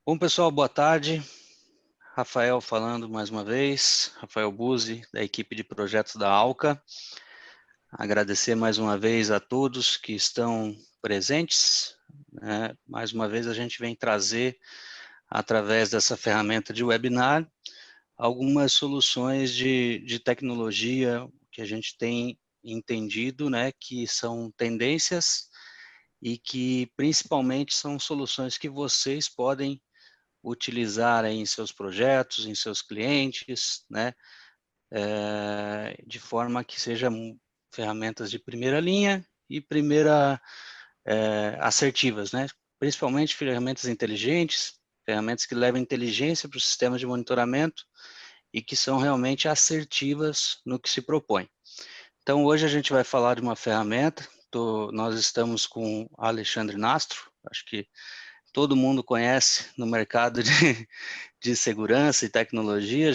Bom, pessoal, boa tarde. Rafael falando mais uma vez, Rafael Buzzi, da equipe de projetos da ALCA. Agradecer mais uma vez a todos que estão presentes. Mais uma vez a gente vem trazer, através dessa ferramenta de webinar, algumas soluções de tecnologia que a gente tem entendido, que são tendências e que principalmente são soluções que vocês podem utilizar aí em seus projetos, em seus clientes, de forma que sejam ferramentas de primeira linha e assertivas, principalmente ferramentas inteligentes, ferramentas que levam inteligência para o sistema de monitoramento e que são realmente assertivas no que se propõe. Então, hoje a gente vai falar de uma ferramenta, nós estamos com Alexandre Nastro, acho que todo mundo conhece no mercado de segurança e tecnologia,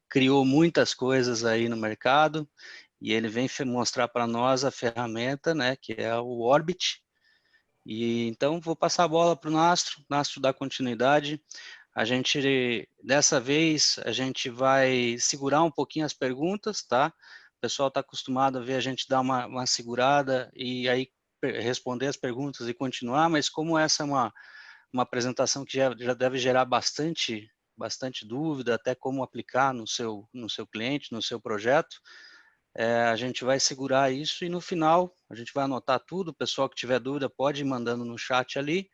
criou muitas coisas aí no mercado, e ele vem mostrar para nós a ferramenta, que é o Orbit. E então vou passar a bola para o Nastro dá continuidade. Dessa vez, a gente vai segurar um pouquinho as perguntas, tá? O pessoal está acostumado a ver a gente dar uma segurada e aí responder as perguntas e continuar, mas como essa é uma apresentação que já deve gerar bastante dúvida, até como aplicar no seu cliente, no seu projeto, a gente vai segurar isso e no final a gente vai anotar tudo. O pessoal que tiver dúvida pode ir mandando no chat ali.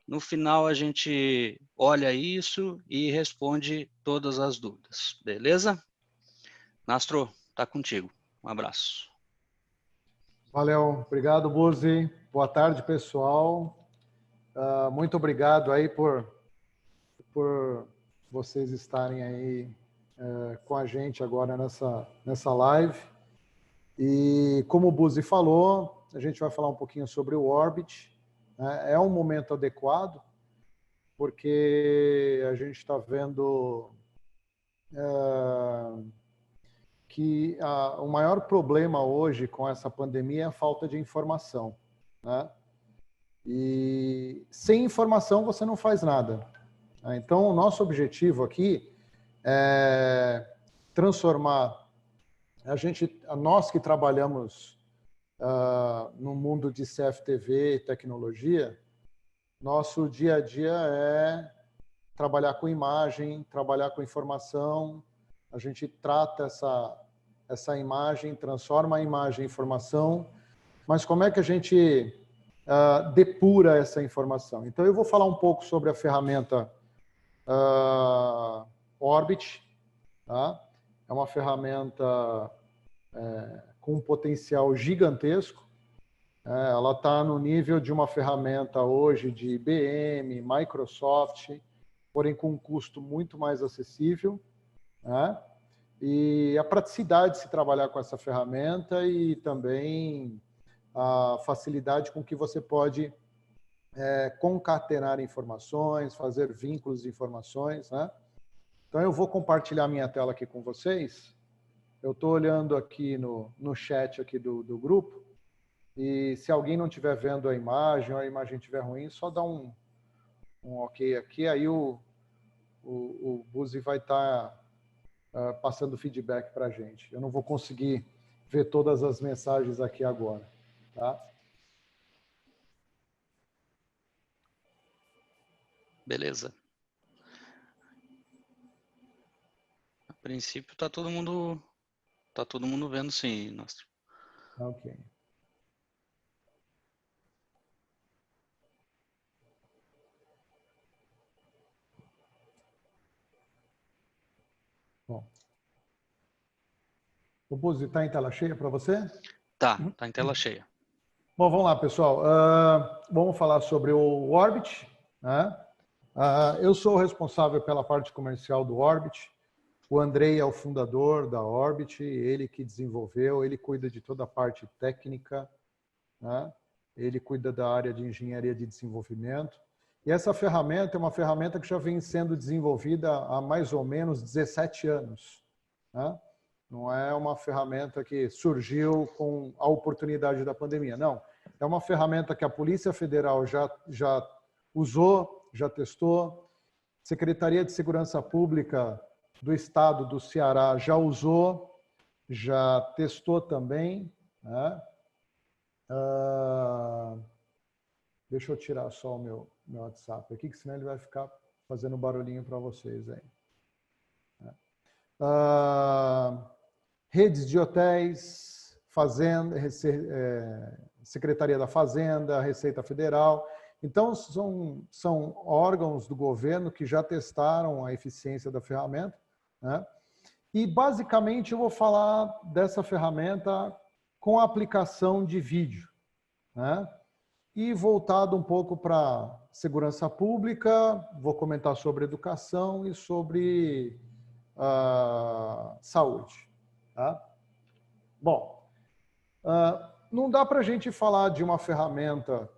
No final a gente olha isso e responde todas as dúvidas, beleza? Nastro, tá contigo. Um abraço. Valeu, obrigado, Buzzi. Boa tarde, pessoal. Muito obrigado aí por vocês estarem aí com a gente agora nessa live. E como o Buzzi falou, a gente vai falar um pouquinho sobre o Orbit. É um momento adequado, porque a gente está vendo que o maior problema hoje com essa pandemia é a falta de informação, E sem informação você não faz nada. Então, o nosso objetivo aqui é transformar nós que trabalhamos no mundo de CFTV e tecnologia, nosso dia a dia é trabalhar com imagem, trabalhar com informação. A gente trata essa imagem, transforma a imagem em informação, mas como é que a gente depura essa informação? Então, eu vou falar um pouco sobre a ferramenta Orbit. Tá? É uma ferramenta com um potencial gigantesco. Ela está no nível de uma ferramenta hoje de IBM, Microsoft, porém com um custo muito mais acessível. E a praticidade de se trabalhar com essa ferramenta e também a facilidade com que você pode concatenar informações, fazer vínculos de informações. Então, eu vou compartilhar minha tela aqui com vocês. Eu estou olhando aqui no chat aqui do grupo, e se alguém não estiver vendo a imagem ou a imagem estiver ruim, só dá um ok aqui, aí o Buzzi vai estar passando feedback para a gente. Eu não vou conseguir ver todas as mensagens aqui agora. Tá? Beleza. A princípio tá todo mundo vendo sim, Nastro. Ok. Bom. O Buzzi está em tela cheia para você? Tá em tela cheia. Bom, vamos lá, pessoal. Vamos falar sobre o Orbit. Eu sou o responsável pela parte comercial do Orbit. O Andrei é o fundador da Orbit, ele que desenvolveu, ele cuida de toda a parte técnica, ele cuida da área de engenharia de desenvolvimento. E essa ferramenta é uma ferramenta que já vem sendo desenvolvida há mais ou menos 17 anos. Não é uma ferramenta que surgiu com a oportunidade da pandemia, não. É uma ferramenta que a Polícia Federal já usou já testou. Secretaria de Segurança Pública do Estado do Ceará já usou, já testou também, né? Deixa eu tirar só o meu WhatsApp aqui, que senão ele vai ficar fazendo barulhinho para vocês aí. Redes de hotéis, Fazenda, Secretaria da Fazenda, Receita Federal. Então, são órgãos do governo que já testaram a eficiência da ferramenta, né? E, basicamente, eu vou falar dessa ferramenta com a aplicação de vídeo, né? E voltado um pouco para segurança pública, vou comentar sobre educação e sobre saúde. Tá? Bom, não dá para a gente falar de uma ferramenta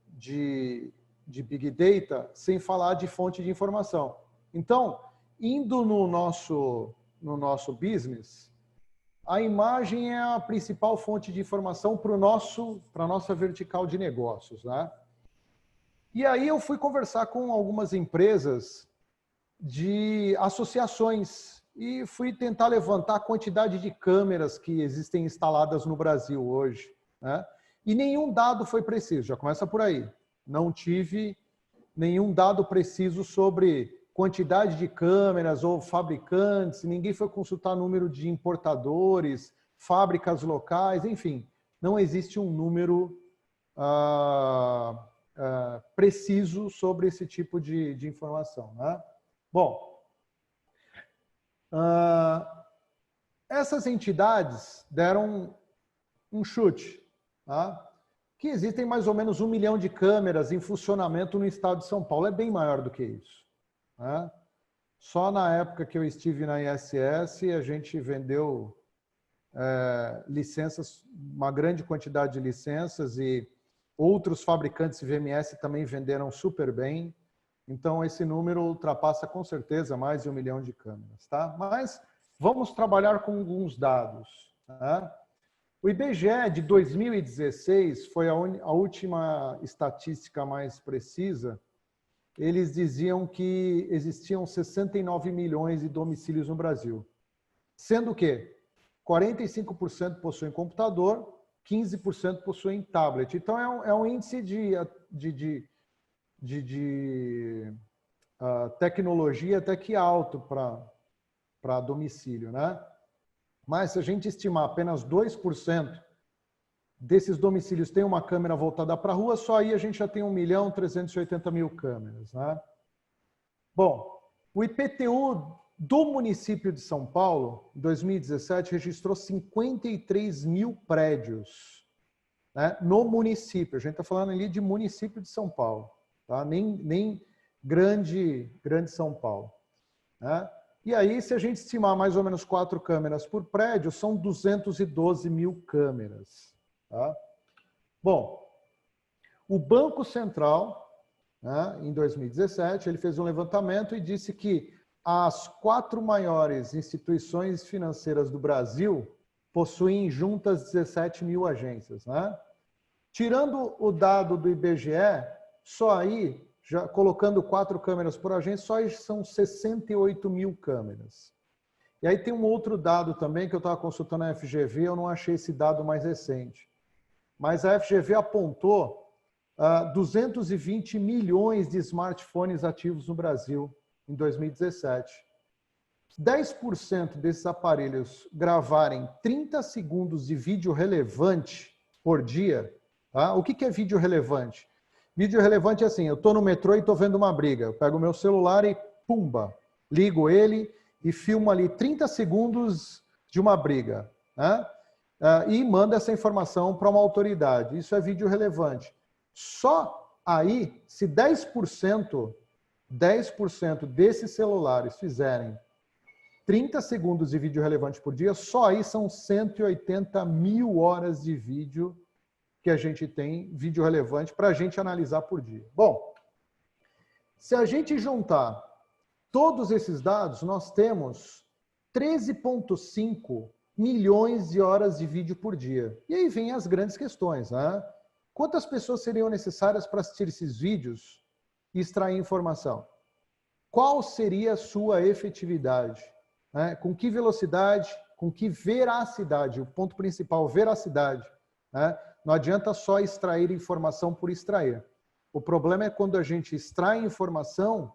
de Big Data sem falar de fonte de informação. Então, indo no nosso business, a imagem é a principal fonte de informação para a nossa vertical de negócios, né? E aí eu fui conversar com algumas empresas de associações e fui tentar levantar a quantidade de câmeras que existem instaladas no Brasil hoje, né? E nenhum dado foi preciso, já começa por aí. Não tive nenhum dado preciso sobre quantidade de câmeras ou fabricantes, ninguém foi consultar número de importadores, fábricas locais, enfim, não existe um número preciso sobre esse tipo de informação, né? Bom, essas entidades deram um chute, tá? Que existem mais ou menos 1 milhão de câmeras em funcionamento no estado de São Paulo. É bem maior do que isso, né? Só na época que eu estive na ISS, a gente vendeu licenças, uma grande quantidade de licenças, e outros fabricantes VMS também venderam super bem. Então, esse número ultrapassa com certeza mais de 1 milhão de câmeras, tá? Mas vamos trabalhar com alguns dados, tá? O IBGE de 2016 foi a última estatística mais precisa. Eles diziam que existiam 69 milhões de domicílios no Brasil, sendo que 45% possuem computador, 15% possuem tablet. Então, é um índice de tecnologia até que alto para domicílio, né? Mas se a gente estimar apenas 2% desses domicílios tem uma câmera voltada para a rua, só aí a gente já tem 1.380.000 câmeras, né? Bom, o IPTU do município de São Paulo, em 2017, registrou 53 mil prédios, né, no município. A gente está falando ali de município de São Paulo, tá? Nem grande São Paulo, né? E aí, se a gente estimar mais ou menos 4 câmeras por prédio, são 212 mil câmeras. Tá? Bom, o Banco Central, né, em 2017, ele fez um levantamento e disse que as 4 maiores instituições financeiras do Brasil possuem juntas 17 mil agências, né? Tirando o dado do IBGE, só aí, já colocando 4 câmeras por agência, só são 68 mil câmeras. E aí tem um outro dado também que eu estava consultando a FGV, eu não achei esse dado mais recente. Mas a FGV apontou 220 milhões de smartphones ativos no Brasil em 2017. 10% desses aparelhos gravarem 30 segundos de vídeo relevante por dia. Tá? O que é vídeo relevante? Vídeo relevante é assim, eu estou no metrô e estou vendo uma briga. Eu pego o meu celular e, pumba, ligo ele e filmo ali 30 segundos de uma briga, né? E manda essa informação para uma autoridade. Isso é vídeo relevante. Só aí, se 10% desses celulares fizerem 30 segundos de vídeo relevante por dia, só aí são 180 mil horas de vídeo que a gente tem, vídeo relevante, para a gente analisar por dia. Bom, se a gente juntar todos esses dados, nós temos 13,5 milhões de horas de vídeo por dia. E aí vem as grandes questões, né? Quantas pessoas seriam necessárias para assistir esses vídeos extrair informação. Qual seria a sua efetividade? Né? Com que velocidade, com que veracidade? O ponto principal, veracidade. Né? Não adianta só extrair informação por extrair. O problema é quando a gente extrai informação,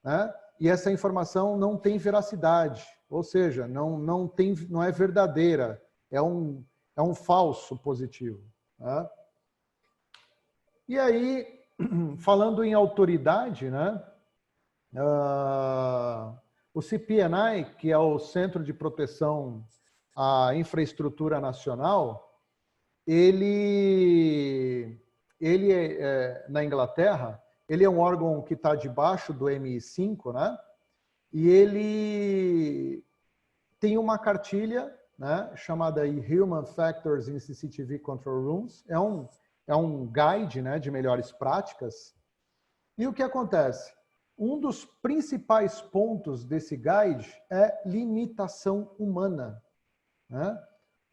né? E essa informação não tem veracidade, ou seja, não é verdadeira, é um falso positivo. Né? E aí, falando em autoridade, né? O CPNI, que é o Centro de Proteção à Infraestrutura Nacional, ele na Inglaterra, ele é um órgão que está debaixo do MI5, né? E ele tem uma cartilha, né, chamada Human Factors in CCTV Control Rooms. É um guide, né, de melhores práticas. E o que acontece? Um dos principais pontos desse guide é limitação humana. Né?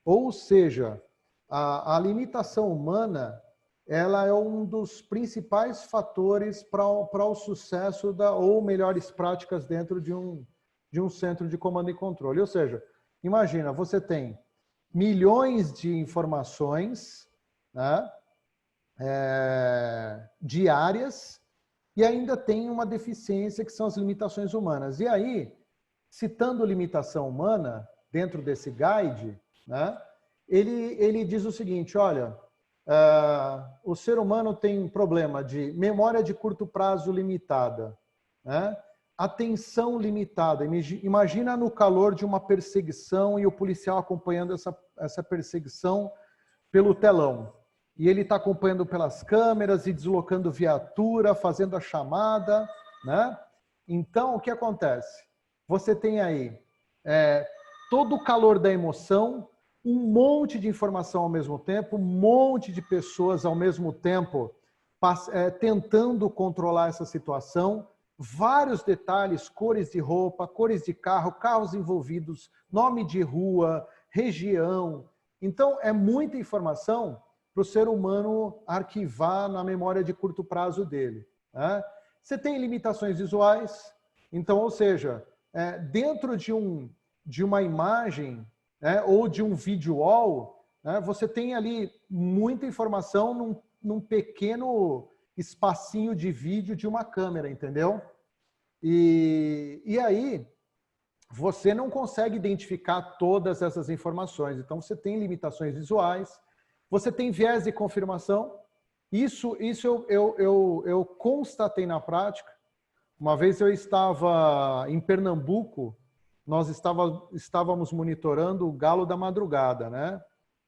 Ou seja, a limitação humana, ela é um dos principais fatores para o sucesso ou melhores práticas dentro de um centro de comando e controle. Ou seja, imagina, você tem milhões de informações, né, diárias, e ainda tem uma deficiência que são as limitações humanas. E aí, citando limitação humana, dentro desse guide, né, ele diz o seguinte, olha, o ser humano tem um problema de memória de curto prazo limitada, né? Atenção limitada. Imagina no calor de uma perseguição e o policial acompanhando essa perseguição pelo telão. E ele está acompanhando pelas câmeras e deslocando viatura, fazendo a chamada, né? Então, o que acontece? Você tem aí todo o calor da emoção, um monte de informação ao mesmo tempo, um monte de pessoas ao mesmo tempo tentando controlar essa situação, vários detalhes, cores de roupa, cores de carro, carros envolvidos, nome de rua, região. Então, é muita informação para o ser humano arquivar na memória de curto prazo dele. Né? Você tem limitações visuais, então, ou seja, dentro de uma imagem, né, ou de um video wall, né, você tem ali muita informação num pequeno espacinho de vídeo de uma câmera, entendeu? E aí, você não consegue identificar todas essas informações. Então, você tem limitações visuais, você tem viés de confirmação. Isso eu constatei na prática. Uma vez eu estava em Pernambuco, nós estávamos monitorando o Galo da Madrugada, né?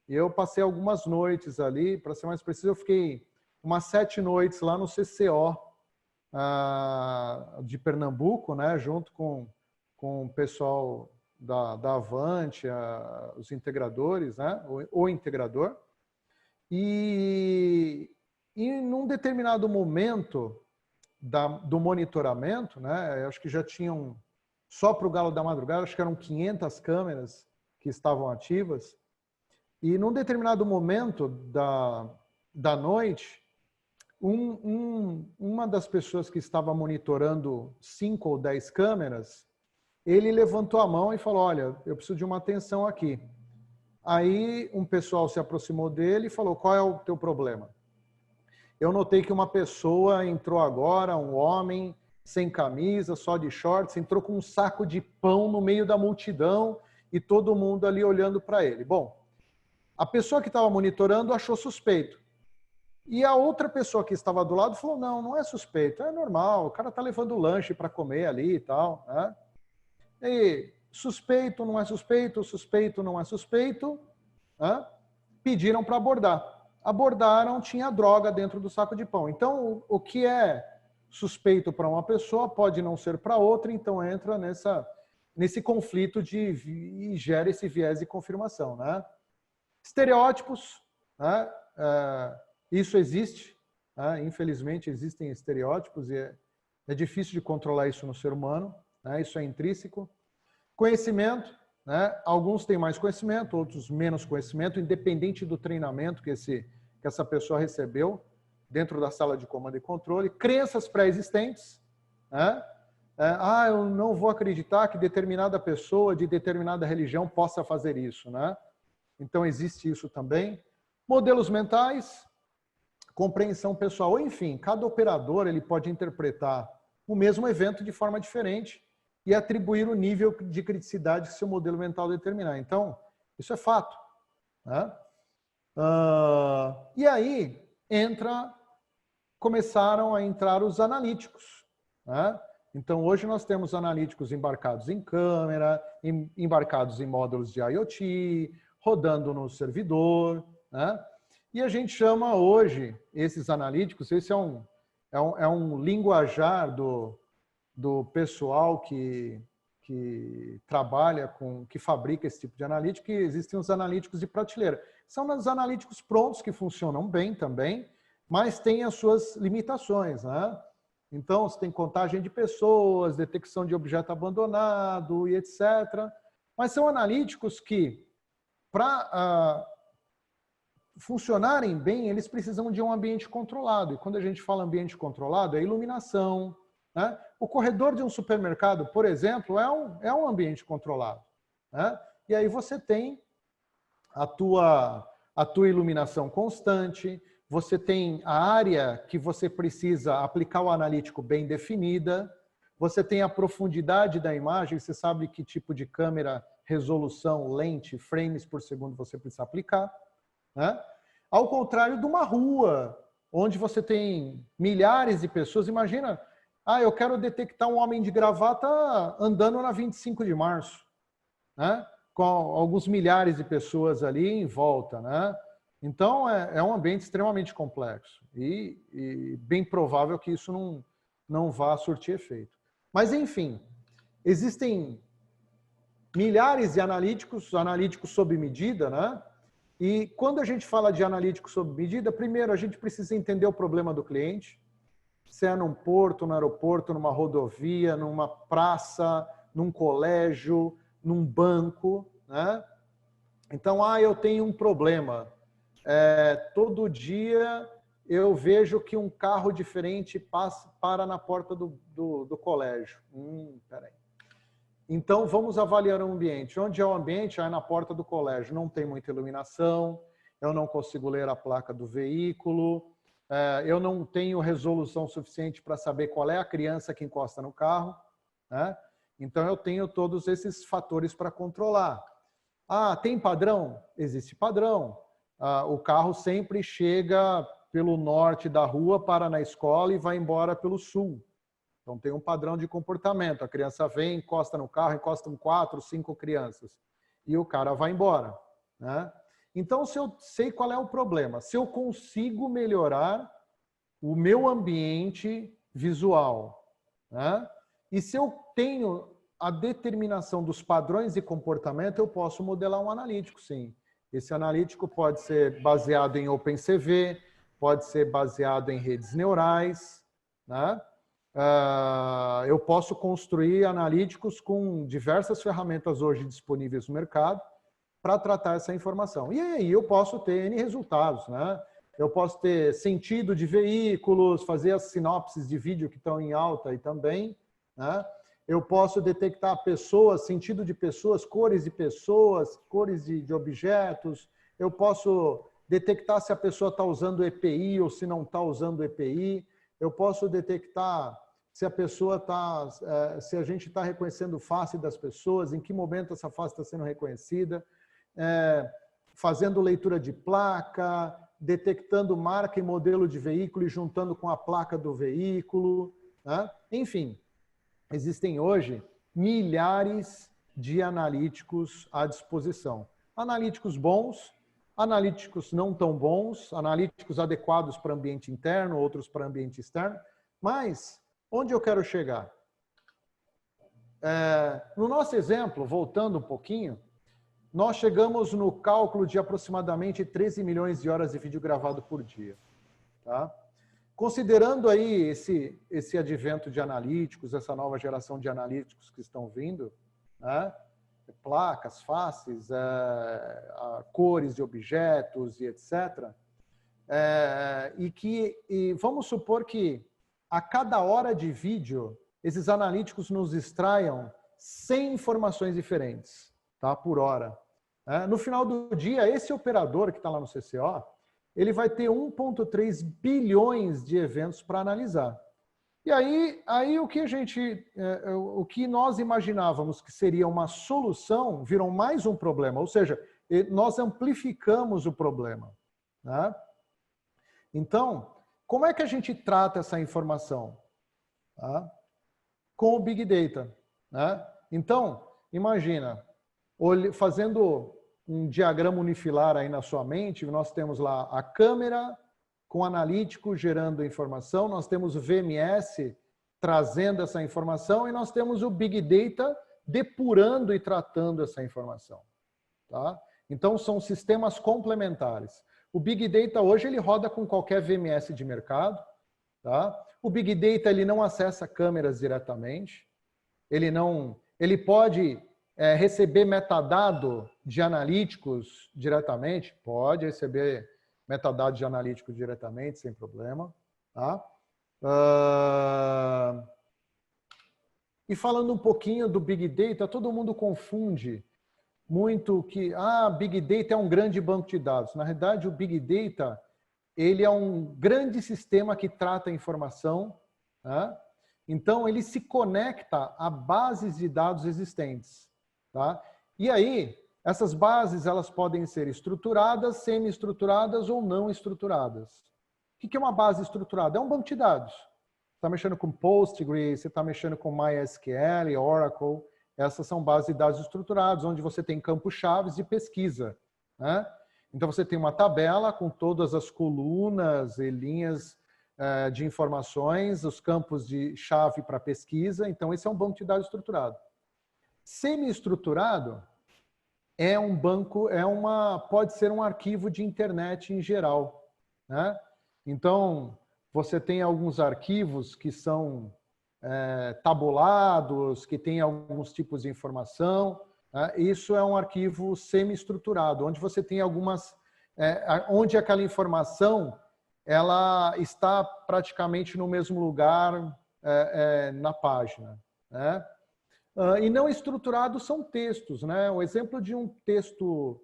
E eu passei algumas noites ali, para ser mais preciso, eu fiquei umas 7 noites lá no CCO de Pernambuco, né? Junto com o pessoal da Avante, os integradores, né? O integrador. E num determinado momento do monitoramento, né? Eu acho que já tinham, só para o Galo da Madrugada, acho que eram 500 câmeras que estavam ativas. E num determinado momento da noite, uma das pessoas que estava monitorando 5 ou 10 câmeras, ele levantou a mão e falou, olha, eu preciso de uma atenção aqui. Aí um pessoal se aproximou dele e falou, qual é o teu problema? Eu notei que uma pessoa entrou agora, um homem, sem camisa, só de shorts, entrou com um saco de pão no meio da multidão e todo mundo ali olhando para ele. Bom, a pessoa que estava monitorando achou suspeito. E a outra pessoa que estava do lado falou, não é suspeito, é normal, o cara está levando lanche para comer ali e tal. Né? E suspeito, não é suspeito, suspeito, não é suspeito, né? Pediram para abordar. Abordaram, tinha droga dentro do saco de pão. Então, o que é suspeito para uma pessoa pode não ser para outra, então entra nesse conflito e gera esse viés de confirmação. Né? Estereótipos, né? Isso existe, né? Infelizmente existem estereótipos e é difícil de controlar isso no ser humano, né? Isso é intrínseco. Conhecimento, né? Alguns têm mais conhecimento, outros menos conhecimento, independente do treinamento que essa pessoa recebeu. dentro da sala de comando e controle, crenças pré-existentes, né? Eu não vou acreditar que determinada pessoa de determinada religião possa fazer isso, né? Então, existe isso também. Modelos mentais, compreensão pessoal, enfim, cada operador ele pode interpretar o mesmo evento de forma diferente e atribuir o nível de criticidade que seu modelo mental determinar. Então, isso é fato, né? E aí começaram a entrar os analíticos, né? Então, hoje nós temos analíticos embarcados em câmera, embarcados em módulos de IoT, rodando no servidor, né? E a gente chama hoje esses analíticos, esse é um linguajar do pessoal que trabalha que fabrica esse tipo de analítico, que existem os analíticos de prateleira. São os analíticos prontos que funcionam bem também, mas têm as suas limitações, né? Então, você tem contagem de pessoas, detecção de objeto abandonado e etc. Mas são analíticos que, para funcionarem bem, eles precisam de um ambiente controlado. E quando a gente fala ambiente controlado, é iluminação, né? O corredor de um supermercado, por exemplo, é um ambiente controlado, né? E aí você tem a tua iluminação constante, você tem a área que você precisa aplicar o analítico bem definida, você tem a profundidade da imagem, você sabe que tipo de câmera, resolução, lente, frames por segundo você precisa aplicar, né? Ao contrário de uma rua, onde você tem milhares de pessoas, imagina, eu quero detectar um homem de gravata andando na 25 de março, né? Com alguns milhares de pessoas ali em volta, né? Então, é um ambiente extremamente complexo e bem provável que isso não vá surtir efeito. Mas, enfim, existem milhares de analíticos sob medida, né? E quando a gente fala de analítico sob medida, primeiro a gente precisa entender o problema do cliente, se é num porto, no aeroporto, numa rodovia, numa praça, num colégio, num banco, né? Então, eu tenho um problema. Todo dia eu vejo que um carro diferente para na porta do colégio. Peraí. Então, vamos avaliar o ambiente. Onde é o ambiente? É na porta do colégio. Não tem muita iluminação, eu não consigo ler a placa do veículo, eu não tenho resolução suficiente para saber qual é a criança que encosta no carro, né? Então, eu tenho todos esses fatores para controlar. Tem padrão? Existe padrão. O carro sempre chega pelo norte da rua, para na escola e vai embora pelo sul. Então, tem um padrão de comportamento. A criança vem, encosta no carro, encostam 4, 5 crianças. E o cara vai embora, né? Então, se eu sei qual é o problema, se eu consigo melhorar o meu ambiente visual, né? E se eu tenho a determinação dos padrões de comportamento, eu posso modelar um analítico, sim. Esse analítico pode ser baseado em OpenCV, pode ser baseado em redes neurais, né? Eu posso construir analíticos com diversas ferramentas hoje disponíveis no mercado para tratar essa informação. E aí eu posso ter N resultados, né? Eu posso ter sentido de veículos, fazer as sinopses de vídeo que estão em alta aí também, né? Eu posso detectar pessoas, sentido de pessoas, cores de objetos. Eu posso detectar se a pessoa está usando EPI ou se não está usando EPI. Eu posso detectar se a gente está reconhecendo face das pessoas, em que momento essa face está sendo reconhecida, fazendo leitura de placa, detectando marca e modelo de veículo e juntando com a placa do veículo, né? Enfim, existem hoje milhares de analíticos à disposição. Analíticos bons, analíticos não tão bons, analíticos adequados para ambiente interno, outros para ambiente externo, mas onde eu quero chegar? No nosso exemplo, voltando um pouquinho, nós chegamos no cálculo de aproximadamente 13 milhões de horas de vídeo gravado por dia. Tá? Considerando aí esse advento de analíticos, essa nova geração de analíticos que estão vindo, né? Placas, faces, cores de objetos e etc., E vamos supor que a cada hora de vídeo, esses analíticos nos extraiam 100 informações diferentes, tá? Por hora. No final do dia, esse operador que está lá no CCO, ele vai ter 1,3 bilhões de eventos para analisar. E aí o que nós imaginávamos que seria uma solução virou mais um problema, ou seja, nós amplificamos o problema, né? Então, como é que a gente trata essa informação? Tá? Com o Big Data, né? Então, imagina, fazendo um diagrama unifilar aí na sua mente, nós temos lá a câmera com analítico gerando informação, nós temos o VMS trazendo essa informação e nós temos o Big Data depurando e tratando essa informação. Tá? Então, são sistemas complementares. O Big Data hoje ele roda com qualquer VMS de mercado. Tá? O Big Data ele não acessa câmeras diretamente. Ele pode receber metadado de analíticos diretamente. Pode receber metadados de analíticos diretamente, sem problema. Tá? E falando um pouquinho do Big Data, todo mundo confunde muito que Big Data é um grande banco de dados. Na realidade, o Big Data ele é um grande sistema que trata a informação. Tá? Então, ele se conecta a bases de dados existentes. Tá? E aí, essas bases elas podem ser estruturadas, semi-estruturadas ou não estruturadas. O que é uma base estruturada? É um banco de dados. Você está mexendo com Postgres, você está mexendo com MySQL, Oracle. Essas são bases de dados estruturadas, onde você tem campos-chave de pesquisa. Né? Então, você tem uma tabela com todas as colunas e linhas de informações, os campos de chave para pesquisa. Então, esse é um banco de dados estruturado. Semi-estruturado é um banco, pode ser um arquivo de internet em geral. Né? Então, você tem alguns arquivos que são tabulados, que tem alguns tipos de informação. Isso é um arquivo semi-estruturado, onde você tem onde aquela informação ela está praticamente no mesmo lugar na página. Né? E não estruturado são textos. Né? O exemplo de um texto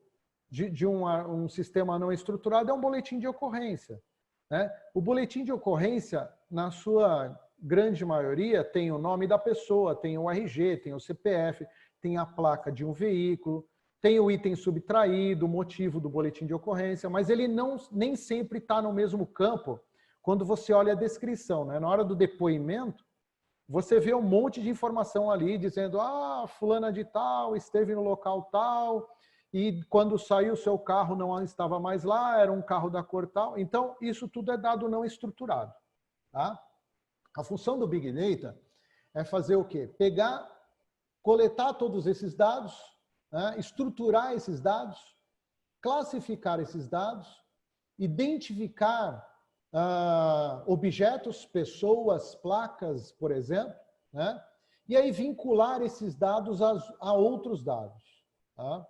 de um sistema não estruturado é um boletim de ocorrência. Né? O boletim de ocorrência, na sua grande maioria, tem o nome da pessoa, tem o RG, tem o CPF, tem a placa de um veículo, tem o item subtraído, o motivo do boletim de ocorrência, mas ele nem sempre está no mesmo campo quando você olha a descrição. Né? Na hora do depoimento, você vê um monte de informação ali dizendo fulana de tal esteve no local tal e quando saiu o seu carro não estava mais lá, era um carro da cor tal. Então, isso tudo é dado não estruturado. Tá? A função do Big Data é fazer o quê? Coletar todos esses dados, né? Estruturar esses dados, classificar esses dados, identificar objetos, pessoas, placas, por exemplo, né? E aí vincular esses dados a outros dados. Tá?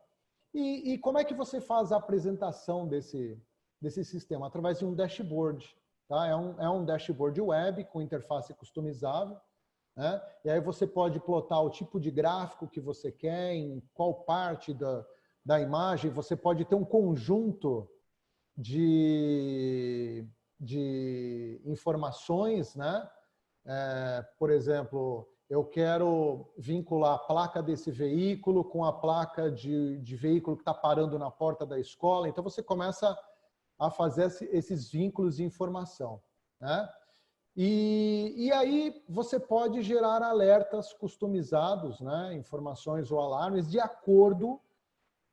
E como é que você faz a apresentação desse sistema? Através de um dashboard. Tá? É um dashboard web com interface customizável. Né? E aí você pode plotar o tipo de gráfico que você quer, em qual parte da imagem. Você pode ter um conjunto de informações. Né? Por exemplo, eu quero vincular a placa desse veículo com a placa de veículo que está parando na porta da escola. Então, você começa a fazer esses vínculos de informação. Né? E aí você pode gerar alertas customizados, né? Informações ou alarmes de acordo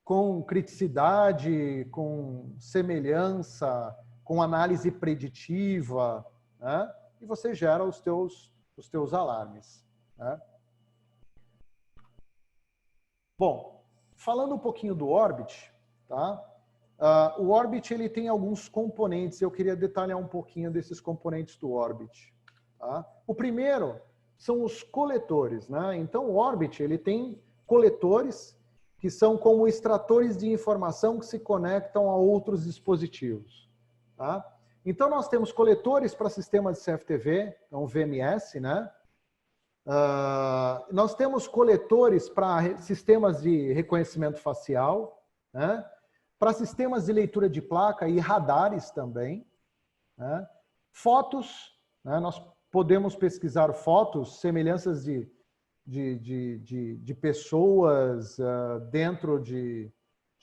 com criticidade, com semelhança, com análise preditiva, né? E você gera os teus alarmes. Né? Bom, falando um pouquinho do Orbit, tá? O Orbit ele tem alguns componentes, eu queria detalhar um pouquinho desses componentes do Orbit. Tá? O primeiro são os coletores. Né? Então, o Orbit ele tem coletores que são como extratores de informação que se conectam a outros dispositivos. Tá? Então, nós temos coletores para sistemas de CFTV, então VMS, né? Nós temos coletores para sistemas de reconhecimento facial, né? Para sistemas de leitura de placa e radares também, né? Fotos, né? Nós podemos pesquisar fotos, semelhanças de pessoas dentro de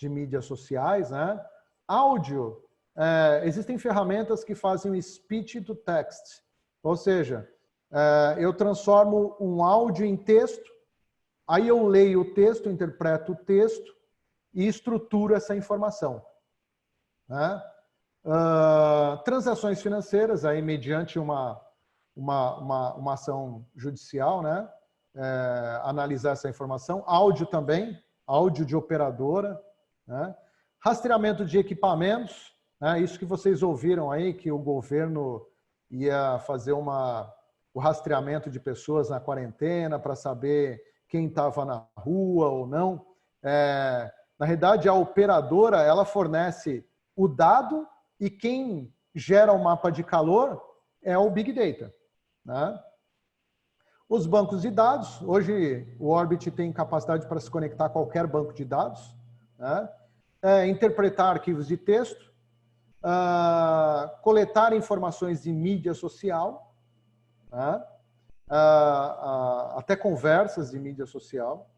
mídias sociais, né? Áudio, existem ferramentas que fazem o speech to text, ou seja, eu transformo um áudio em texto, aí eu leio o texto, interpreto o texto e estruturo essa informação, né? Transações financeiras, aí mediante uma ação judicial, né? Analisar essa informação. Áudio também, áudio de operadora, né? Rastreamento de equipamentos, né? Isso que vocês ouviram aí, que o governo ia fazer o rastreamento de pessoas na quarentena para saber quem estava na rua ou não. Na realidade, a operadora, ela fornece o dado e quem gera o mapa de calor é o Big Data, né? Os bancos de dados, hoje o Orbit tem capacidade para se conectar a qualquer banco de dados, né? Interpretar arquivos de texto, coletar informações de mídia social, né? Até conversas de mídia social,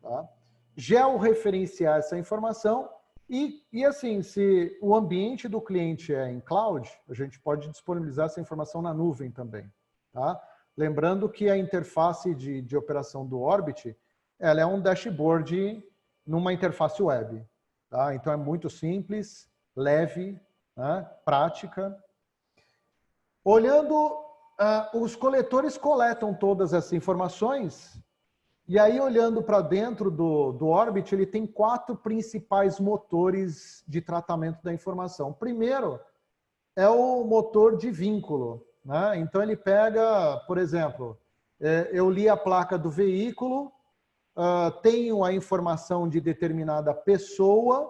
tá? Georreferenciar essa informação e assim, se o ambiente do cliente é em cloud, a gente pode disponibilizar essa informação na nuvem também, tá? Lembrando que a interface de operação do Orbit, ela é um dashboard numa interface web, tá? Então é muito simples, leve, né? Prática. Olhando, os coletores coletam todas essas informações. E aí, olhando para dentro do Orbit, ele tem 4 principais motores de tratamento da informação. O primeiro é o motor de vínculo, né? Então, ele pega, por exemplo, eu li a placa do veículo, tenho a informação de determinada pessoa,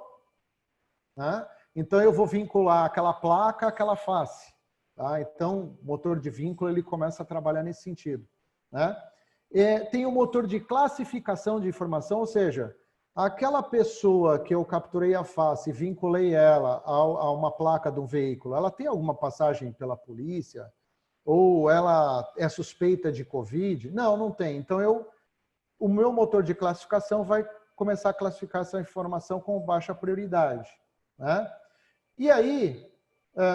né? Então, eu vou vincular aquela placa àquela face. Tá? Então, o motor de vínculo ele começa a trabalhar nesse sentido, né? Tem o motor de classificação de informação, ou seja, aquela pessoa que eu capturei a face e vinculei ela a uma placa de um veículo, ela tem alguma passagem pela polícia? Ou ela é suspeita de Covid? Não, não tem. Então, o meu motor de classificação vai começar a classificar essa informação com baixa prioridade, né? E aí,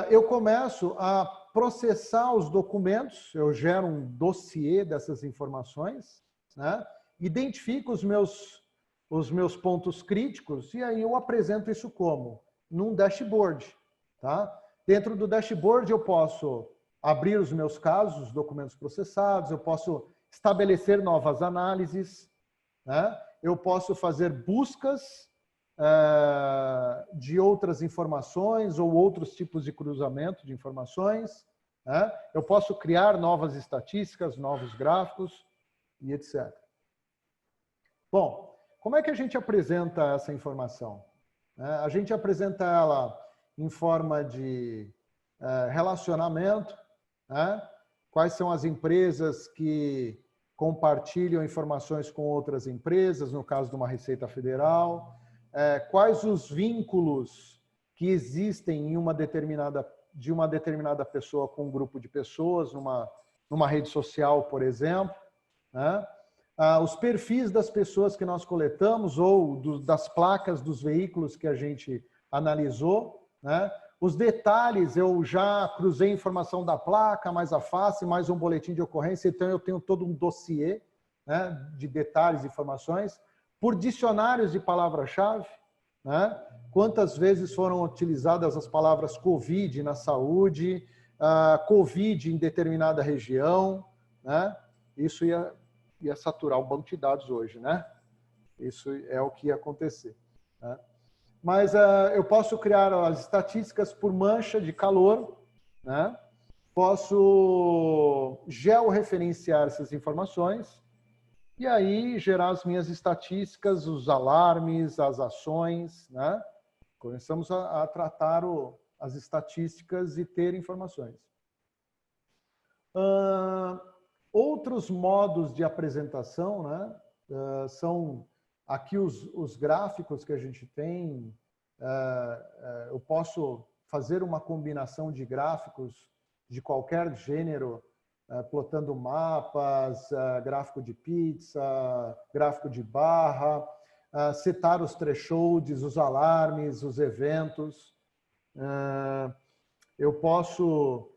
eu começo a processar os documentos, eu gero um dossiê dessas informações, né? Identifico os meus pontos críticos e aí eu apresento isso como? Num dashboard, tá? Dentro do dashboard eu posso abrir os meus casos, os documentos processados, eu posso estabelecer novas análises, né? Eu posso fazer buscas de outras informações ou outros tipos de cruzamento de informações, né? Eu posso criar novas estatísticas, novos gráficos e etc. Bom, como é que a gente apresenta essa informação? A gente apresenta ela em forma de relacionamento, né? Quais são as empresas que compartilham informações com outras empresas, no caso de uma Receita Federal, quais os vínculos que existem de uma determinada pessoa com um grupo de pessoas, numa rede social, por exemplo, né? Os perfis das pessoas que nós coletamos ou das placas dos veículos que a gente analisou, né? Os detalhes, eu já cruzei informação da placa, mais a face, mais um boletim de ocorrência, então eu tenho todo um dossiê, né, de detalhes e informações, por dicionários de palavra-chave, né? Quantas vezes foram utilizadas as palavras Covid na saúde, Covid em determinada região, né? Isso ia saturar o banco de dados hoje, né? Isso é o que ia acontecer, né? Mas eu posso criar as estatísticas por mancha de calor, né? Posso georreferenciar essas informações e aí gerar as minhas estatísticas, os alarmes, as ações, né? Começamos a tratar as estatísticas e ter informações. Outros modos de apresentação, né, são aqui os gráficos que a gente tem. Eu posso fazer uma combinação de gráficos de qualquer gênero, plotando mapas, gráfico de pizza, gráfico de barra, setar os thresholds, os alarmes, os eventos. Eu posso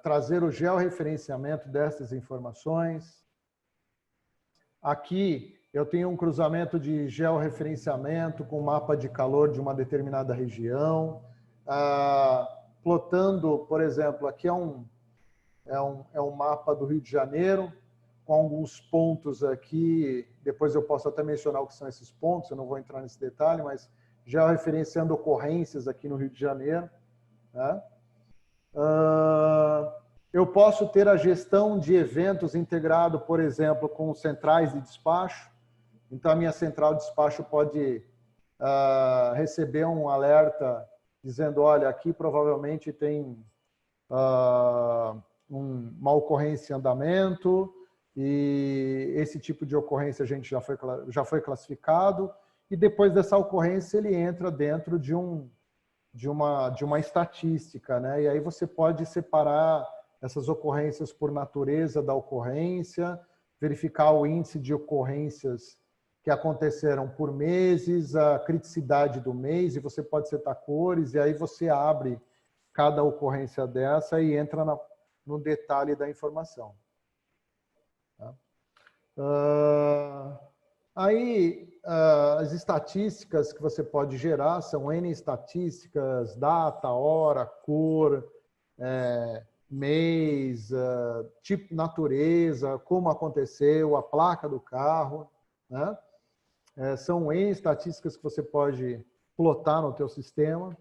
trazer o georreferenciamento dessas informações. Aqui eu tenho um cruzamento de georreferenciamento com mapa de calor de uma determinada região. Plotando, por exemplo, aqui é um mapa do Rio de Janeiro, com alguns pontos aqui. Depois eu posso até mencionar o que são esses pontos, eu não vou entrar nesse detalhe, mas georreferenciando ocorrências aqui no Rio de Janeiro, né? Eu posso ter a gestão de eventos integrado, por exemplo, com centrais de despacho. Então, a minha central de despacho pode receber um alerta dizendo, olha, aqui provavelmente tem uma ocorrência em andamento e esse tipo de ocorrência a gente já foi classificado, e depois dessa ocorrência ele entra dentro de uma estatística, né? E aí você pode separar essas ocorrências por natureza da ocorrência, verificar o índice de ocorrências que aconteceram por meses, a criticidade do mês, e você pode setar cores, e aí você abre cada ocorrência dessa e entra no detalhe da informação. Tá? As estatísticas que você pode gerar são N estatísticas, data, hora, cor, mês, tipo, natureza, como aconteceu, a placa do carro, né? São N estatísticas que você pode plotar no teu sistema.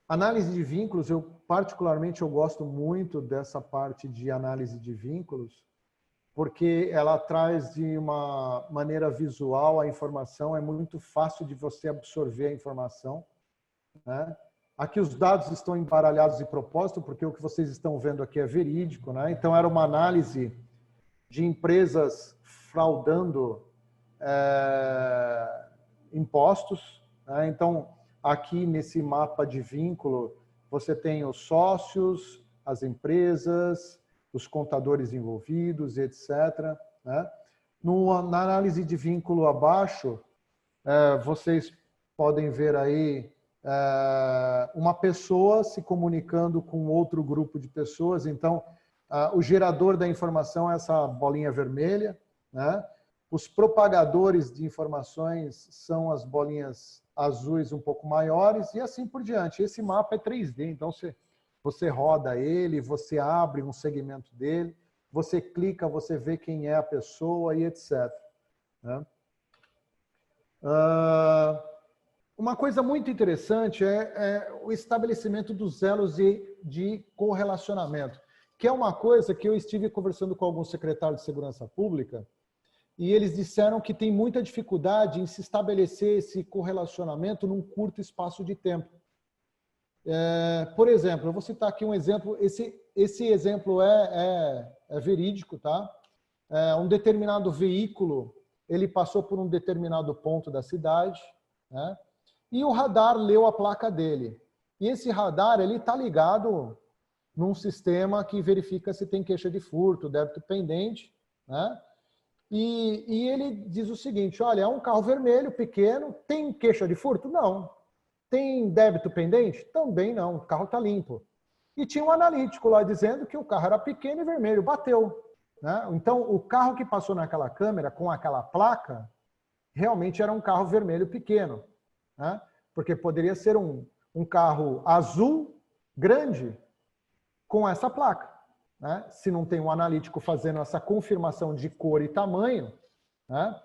Análise de vínculos, particularmente eu gosto muito dessa parte de análise de vínculos, porque ela traz de uma maneira visual a informação, é muito fácil de você absorver a informação, né? Aqui os dados estão embaralhados de propósito, porque o que vocês estão vendo aqui é verídico, né? Então era uma análise de empresas fraudando impostos, né? Então aqui nesse mapa de vínculo você tem os sócios, as empresas, os contadores envolvidos, etc., né? Na análise de vínculo abaixo, vocês podem ver aí uma pessoa se comunicando com outro grupo de pessoas. Então, o gerador da informação é essa bolinha vermelha, né? Os propagadores de informações são as bolinhas azuis um pouco maiores e assim por diante. Esse mapa é 3D, então você roda ele, você abre um segmento dele, você clica, você vê quem é a pessoa e etc., né? Uma coisa muito interessante é o estabelecimento dos elos de correlacionamento, que é uma coisa que eu estive conversando com alguns secretários de segurança pública e eles disseram que tem muita dificuldade em se estabelecer esse correlacionamento num curto espaço de tempo. Por exemplo, eu vou citar aqui um exemplo, esse exemplo é verídico, tá? Um determinado veículo, ele passou por um determinado ponto da cidade, né? E o radar leu a placa dele. E esse radar, ele está ligado num sistema que verifica se tem queixa de furto, débito pendente, né? E ele diz o seguinte, olha, é um carro vermelho, pequeno, tem queixa de furto? Não. Tem débito pendente? Também não, o carro está limpo. E tinha um analítico lá dizendo que o carro era pequeno e vermelho, bateu, né? Então, o carro que passou naquela câmera com aquela placa, realmente era um carro vermelho pequeno, né? Porque poderia ser um carro azul grande com essa placa, né? Se não tem um analítico fazendo essa confirmação de cor e tamanho, né?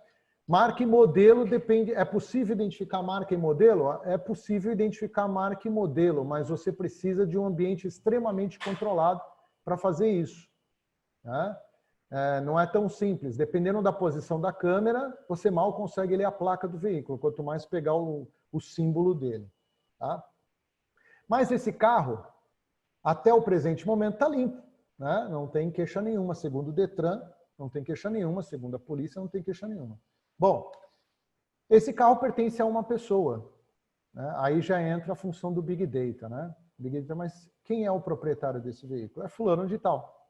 Marca e modelo depende. É possível identificar marca e modelo? É possível identificar marca e modelo, mas você precisa de um ambiente extremamente controlado para fazer isso, né? Não é tão simples. Dependendo da posição da câmera, você mal consegue ler a placa do veículo, quanto mais pegar o símbolo dele, tá? Mas esse carro, até o presente momento, está limpo, né? Não tem queixa nenhuma, segundo o Detran, não tem queixa nenhuma, segundo a polícia, não tem queixa nenhuma. Bom, esse carro pertence a uma pessoa, né? Aí já entra a função do Big Data, né? Big Data, mas quem é o proprietário desse veículo? É fulano de tal.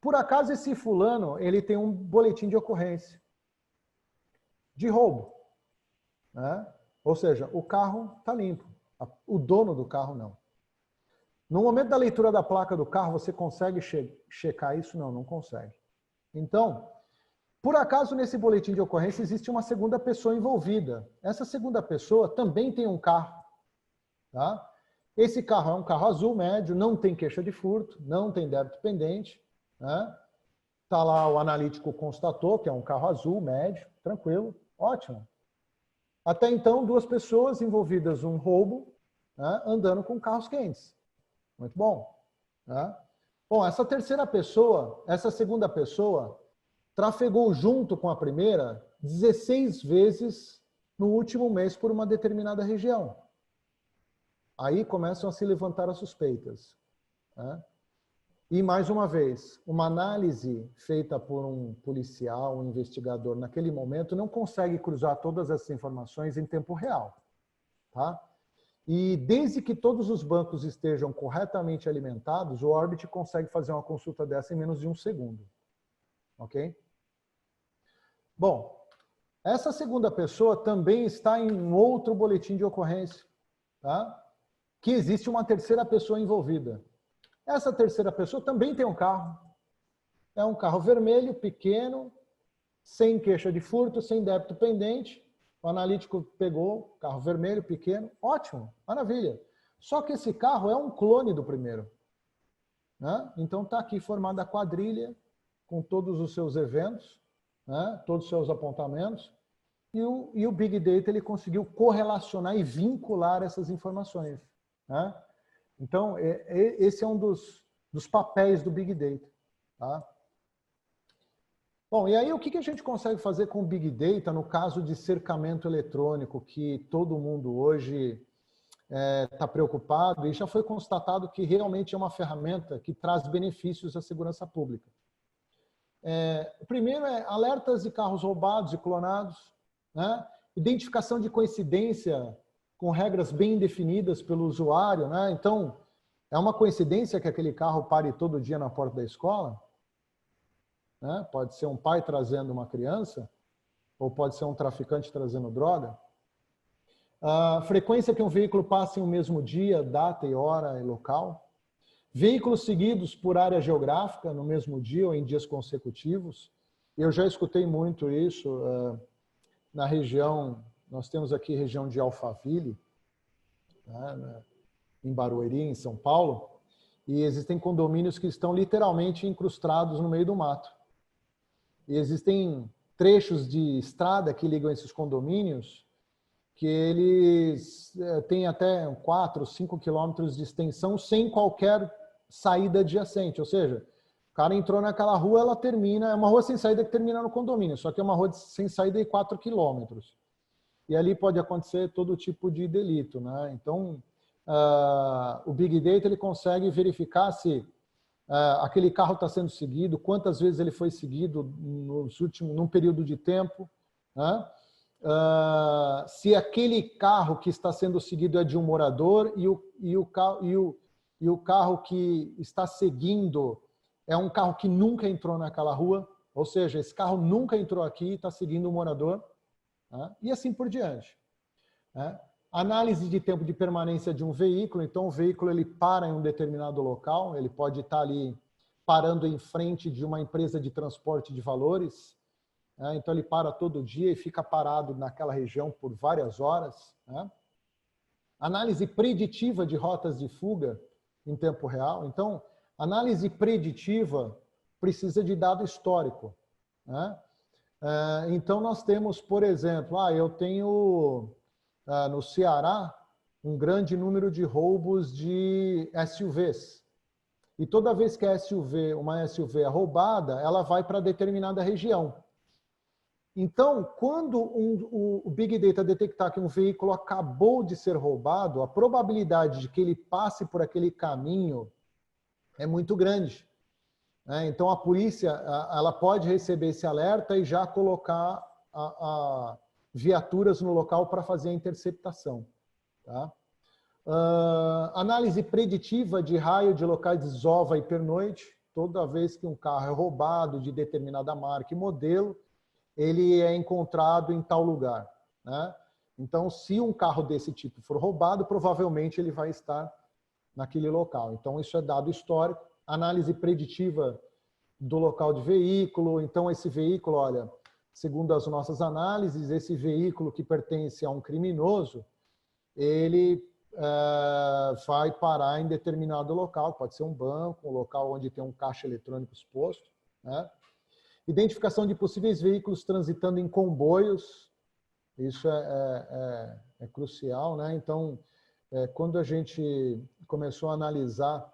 Por acaso esse fulano, ele tem um boletim de ocorrência de roubo, né? Ou seja, o carro está limpo, o dono do carro não. No momento da leitura da placa do carro, você consegue checar isso? Não, não consegue. Então, por acaso, nesse boletim de ocorrência, existe uma segunda pessoa envolvida. Essa segunda pessoa também tem um carro. Tá? Esse carro é um carro azul médio, não tem queixa de furto, não tem débito pendente. Né? Tá lá, o analítico constatou que é um carro azul médio, tranquilo, ótimo. Até então, duas pessoas envolvidas num roubo, né, andando com carros quentes. Muito bom. Né? Bom, essa terceira pessoa, essa segunda pessoa, trafegou junto com a primeira 16 vezes no último mês por uma determinada região. Aí começam a se levantar as suspeitas. Né? E, mais uma vez, uma análise feita por um policial, um investigador, naquele momento, não consegue cruzar todas essas informações em tempo real. Tá? E desde que todos os bancos estejam corretamente alimentados, o Orbit consegue fazer uma consulta dessa em menos de 1 segundo. Ok? Bom, essa segunda pessoa também está em um outro boletim de ocorrência, tá? Que existe uma terceira pessoa envolvida. Essa terceira pessoa também tem um carro. É um carro vermelho, pequeno, sem queixa de furto, sem débito pendente. O analítico pegou, carro vermelho, pequeno, ótimo, maravilha. Só que esse carro é um clone do primeiro. Né? Então está aqui formada a quadrilha, com todos os seus eventos, né? Todos os seus apontamentos, e o Big Data ele conseguiu correlacionar e vincular essas informações. Né? Então, esse é um dos papéis do Big Data. Tá? Bom, e aí o que a gente consegue fazer com o Big Data no caso de cercamento eletrônico, que todo mundo hoje está preocupado, e já foi constatado que realmente é uma ferramenta que traz benefícios à segurança pública. O primeiro é alertas de carros roubados e clonados, né? Identificação de coincidência com regras bem definidas pelo usuário. Né? Então, é uma coincidência que aquele carro pare todo dia na porta da escola? Né? Pode ser um pai trazendo uma criança, ou pode ser um traficante trazendo droga. A frequência que um veículo passa em um mesmo dia, data e hora e local. Veículos seguidos por área geográfica no mesmo dia ou em dias consecutivos. Eu já escutei muito isso na região, nós temos aqui região de Alphaville, né, em Barueri, em São Paulo, e existem condomínios que estão literalmente incrustados no meio do mato. E existem trechos de estrada que ligam esses condomínios que eles têm até 4, 5 quilômetros de extensão sem qualquer saída adjacente, ou seja, o cara entrou naquela rua, ela termina, é uma rua sem saída que termina no condomínio, só que é uma rua sem saída de 4 quilômetros. E ali pode acontecer todo tipo de delito. Né? Então, o Big Data ele consegue verificar se aquele carro está sendo seguido, quantas vezes ele foi seguido num período de tempo, né? Se aquele carro que está sendo seguido é de um morador e o carro que está seguindo é um carro que nunca entrou naquela rua, ou seja, esse carro nunca entrou aqui e está seguindo o morador, né? E assim por diante. Né? Análise de tempo de permanência de um veículo, então o veículo ele para em um determinado local, ele pode estar ali parando em frente de uma empresa de transporte de valores, né? Então ele para todo dia e fica parado naquela região por várias horas. Né? Análise preditiva de rotas de fuga em tempo real, então análise preditiva precisa de dado histórico. Né? Então nós temos, por exemplo, eu tenho no Ceará um grande número de roubos de SUVs. E toda vez que uma SUV é roubada, ela vai para determinada região. Então, quando o Big Data detectar que um veículo acabou de ser roubado, a probabilidade de que ele passe por aquele caminho é muito grande. Então, a polícia ela pode receber esse alerta e já colocar viaturas no local para fazer a interceptação. Tá? Análise preditiva de raio de locais de desova e pernoite. Toda vez que um carro é roubado de determinada marca e modelo, ele é encontrado em tal lugar. Né? Então, se um carro desse tipo for roubado, provavelmente ele vai estar naquele local. Então, isso é dado histórico. Análise preditiva do local de veículo. Então, esse veículo, olha, segundo as nossas análises, esse veículo que pertence a um criminoso, ele vai parar em determinado local, pode ser um banco, um local onde tem um caixa eletrônico exposto. Né? Identificação de possíveis veículos transitando em comboios, isso é crucial. Né? Então, quando a gente começou a analisar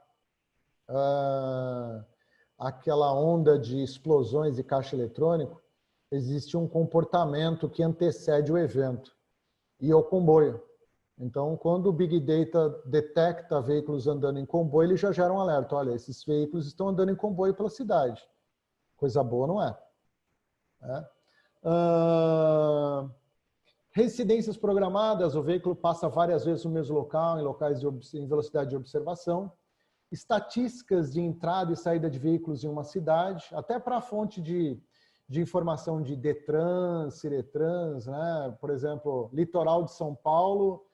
aquela onda de explosões de caixa eletrônico, existe um comportamento que antecede o evento, e é o comboio. Então, quando o Big Data detecta veículos andando em comboio, ele já gera um alerta. Olha, esses veículos estão andando em comboio pela cidade. Coisa boa, não é? Residências programadas, o veículo passa várias vezes no mesmo local, em locais em velocidade de observação. Estatísticas de entrada e saída de veículos em uma cidade, até para a fonte de informação de Detran, Ciretrans, né? Por exemplo, litoral de São Paulo,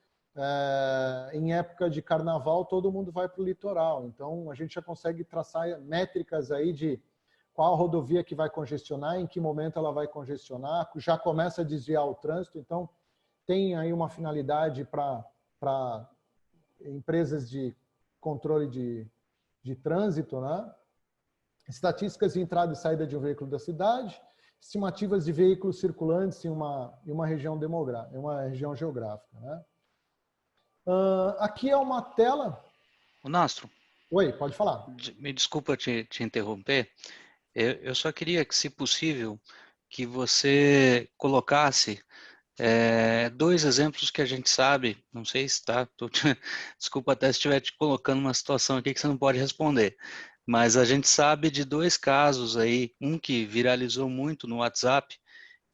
em época de carnaval, todo mundo vai para o litoral. Então, a gente já consegue traçar métricas aí de qual rodovia que vai congestionar, em que momento ela vai congestionar, já começa a desviar o trânsito. Então, tem aí uma finalidade para empresas de controle de trânsito, né? Estatísticas de entrada e saída de um veículo da cidade, estimativas de veículos circulantes em uma região demográfica, em uma região geográfica. Né? Aqui é uma tela. O Nastro. Oi, pode falar. Me desculpa te interromper. Eu só queria que, se possível, que você colocasse dois exemplos que a gente sabe, não sei se está, desculpa até se estiver te colocando numa situação aqui que você não pode responder, mas a gente sabe de dois casos aí, um que viralizou muito no WhatsApp,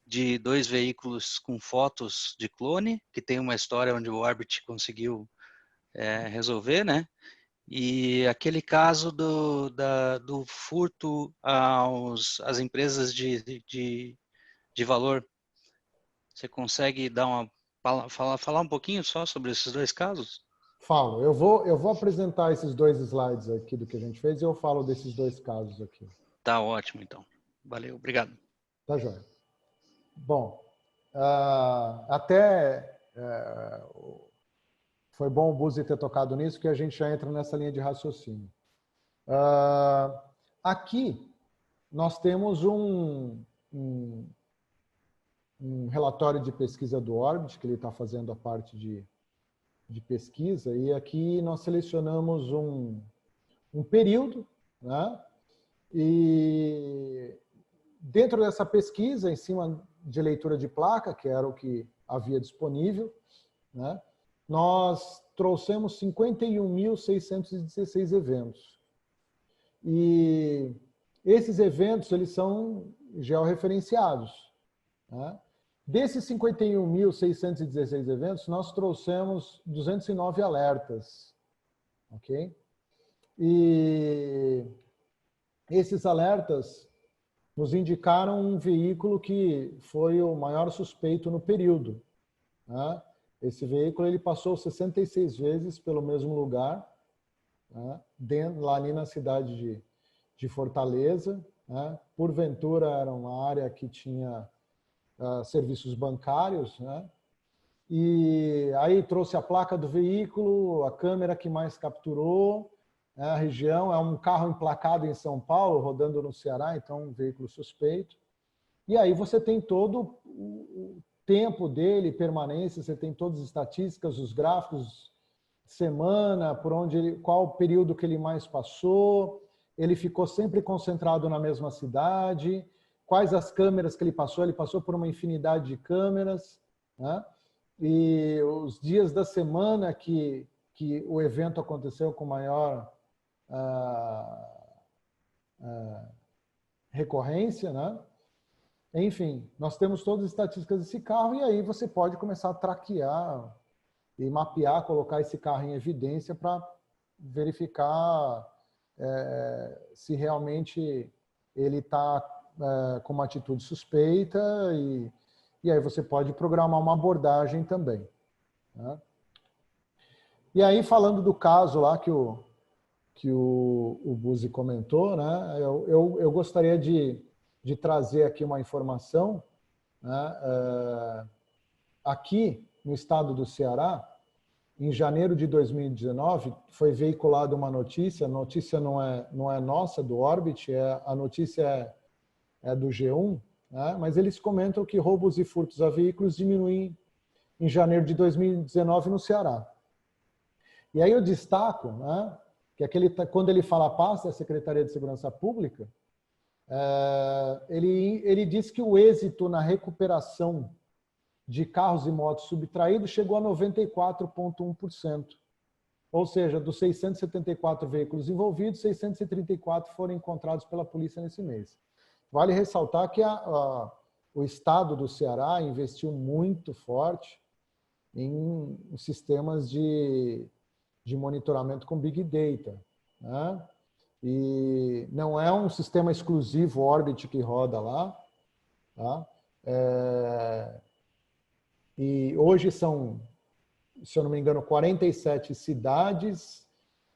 de dois veículos com fotos de clone, que tem uma história onde o Orbit conseguiu resolver, né? E aquele caso do furto às empresas de valor. Você consegue dar falar um pouquinho só sobre esses dois casos? Falo. Eu vou apresentar esses dois slides aqui do que a gente fez e eu falo desses dois casos aqui. Tá ótimo, então. Valeu, obrigado. Tá joia. Bom, até foi bom o Buzi ter tocado nisso, que a gente já entra nessa linha de raciocínio. Aqui, nós temos um relatório de pesquisa do Orbit, que ele está fazendo a parte de pesquisa, e aqui nós selecionamos um período, né? E dentro dessa pesquisa, em cima de leitura de placa, que era o que havia disponível, né? Nós trouxemos 51.616 eventos. E esses eventos, eles são georreferenciados. Né? Desses 51.616 eventos, nós trouxemos 209 alertas. Ok? E esses alertas nos indicaram um veículo que foi o maior suspeito no período. Né? Esse veículo ele passou 66 vezes pelo mesmo lugar, né? Lá ali na cidade de Fortaleza. Né? Porventura era uma área que tinha serviços bancários. Né? E aí trouxe a placa do veículo, a câmera que mais capturou, né? A região, é um carro emplacado em São Paulo, rodando no Ceará, então um veículo suspeito. E aí você tem todo o tempo dele, permanência, você tem todas as estatísticas, os gráficos, semana, por onde qual o período que ele mais passou, ele ficou sempre concentrado na mesma cidade, quais as câmeras que ele passou por uma infinidade de câmeras, né? E os dias da semana que o evento aconteceu com maior recorrência, né? Enfim, nós temos todas as estatísticas desse carro e aí você pode começar a traquear e mapear, colocar esse carro em evidência para verificar se realmente ele está com uma atitude suspeita e aí você pode programar uma abordagem também, né? E aí, falando do caso lá que o Buzzi comentou, né, eu gostaria de trazer aqui uma informação, né, aqui no estado do Ceará, em janeiro de 2019, foi veiculada uma notícia, a notícia não é nossa, do Orbit, a notícia é do G1, né, mas eles comentam que roubos e furtos a veículos diminuem em janeiro de 2019 no Ceará. E aí eu destaco, né, que quando ele fala a pasta da Secretaria de Segurança Pública, ele diz que o êxito na recuperação de carros e motos subtraídos chegou a 94,1%. Ou seja, dos 674 veículos envolvidos, 634 foram encontrados pela polícia nesse mês. Vale ressaltar que o estado do Ceará investiu muito forte em sistemas de monitoramento com Big Data, né? E não é um sistema exclusivo Orbit que roda lá, tá? E hoje são, se eu não me engano, 47 cidades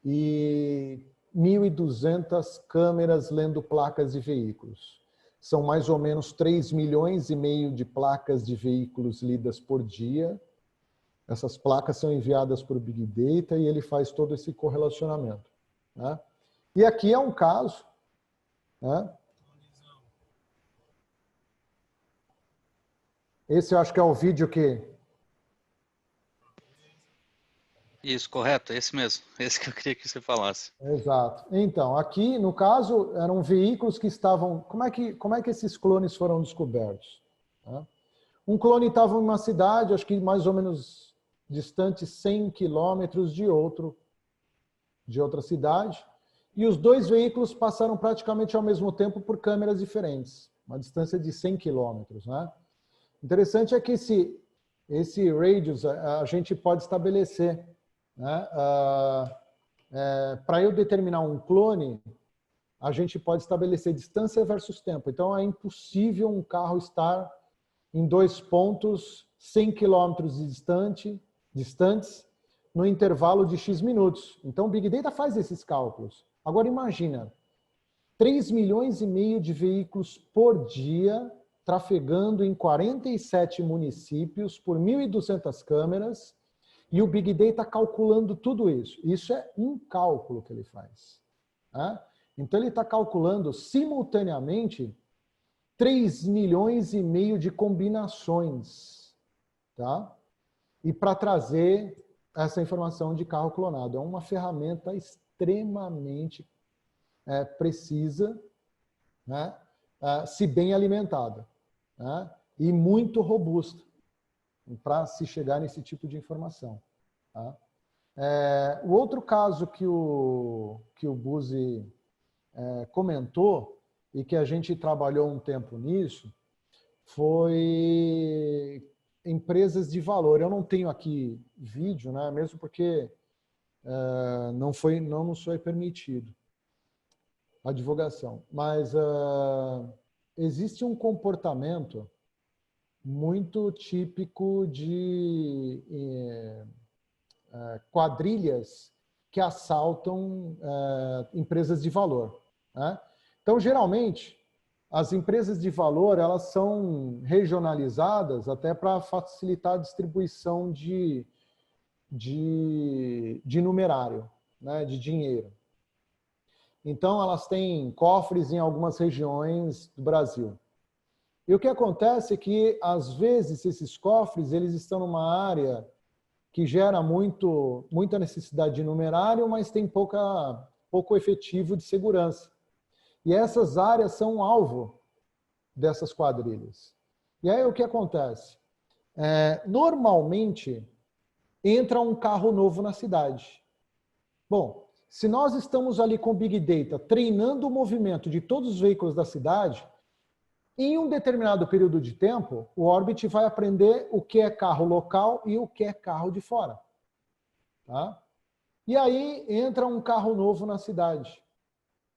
e 1.200 câmeras lendo placas de veículos. São mais ou menos 3,5 milhões de placas de veículos lidas por dia. Essas placas são enviadas para o Big Data e ele faz todo esse correlacionamento, né? E aqui é um caso, né? Esse eu acho que é o vídeo que... Isso, correto, esse mesmo. Esse que eu queria que você falasse. Exato. Então, aqui, no caso, eram veículos que estavam... Como é que esses clones foram descobertos, né? Um clone estava em uma cidade, acho que mais ou menos distante 100 quilômetros de outra cidade, e os dois veículos passaram praticamente ao mesmo tempo por câmeras diferentes, uma distância de 100 quilômetros, né? Interessante é que esse radius a gente pode estabelecer, né? Para eu determinar um clone, a gente pode estabelecer distância versus tempo. Então, é impossível um carro estar em dois pontos 100 quilômetros distantes no intervalo de X minutos. Então, o Big Data faz esses cálculos. Agora, imagina, 3,5 milhões de veículos por dia trafegando em 47 municípios por 1.200 câmeras e o Big Data calculando tudo isso. Isso é um cálculo que ele faz, né? Então, ele está calculando simultaneamente 3,5 milhões de combinações, tá? E para trazer essa informação de carro clonado. É uma ferramenta extremamente precisa, né? Se bem alimentada, né? E muito robusta para se chegar nesse tipo de informação, tá? O outro caso que o Buzzi comentou e que a gente trabalhou um tempo nisso foi empresas de valor. Eu não tenho aqui vídeo, né? Mesmo porque não nos foi permitido a divulgação. Mas existe um comportamento muito típico de quadrilhas que assaltam empresas de valor, né? Então, geralmente, as empresas de valor elas são regionalizadas até para facilitar a distribuição de numerário, né, de dinheiro. Então, elas têm cofres em algumas regiões do Brasil. E o que acontece é que, às vezes, esses cofres eles estão numa área que gera muita necessidade de numerário, mas tem pouco efetivo de segurança. E essas áreas são alvo dessas quadrilhas. E aí o que acontece? Normalmente entra um carro novo na cidade. Bom, se nós estamos ali com o Big Data treinando o movimento de todos os veículos da cidade, em um determinado período de tempo, o Orbit vai aprender o que é carro local e o que é carro de fora. Tá? E aí entra um carro novo na cidade.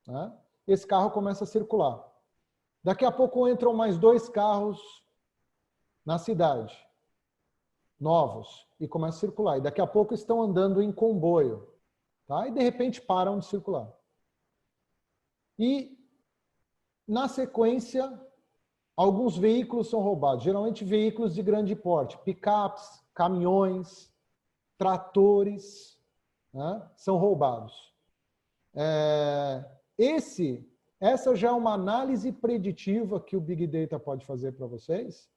Tá? Esse carro começa a circular. Daqui a pouco entram mais 2 carros na cidade, novos, e começam a circular. E daqui a pouco estão andando em comboio. Tá? E de repente param de circular. E na sequência, alguns veículos são roubados, geralmente veículos de grande porte, picapes, caminhões, tratores, né, são roubados. Essa já é uma análise preditiva que o Big Data pode fazer para vocês,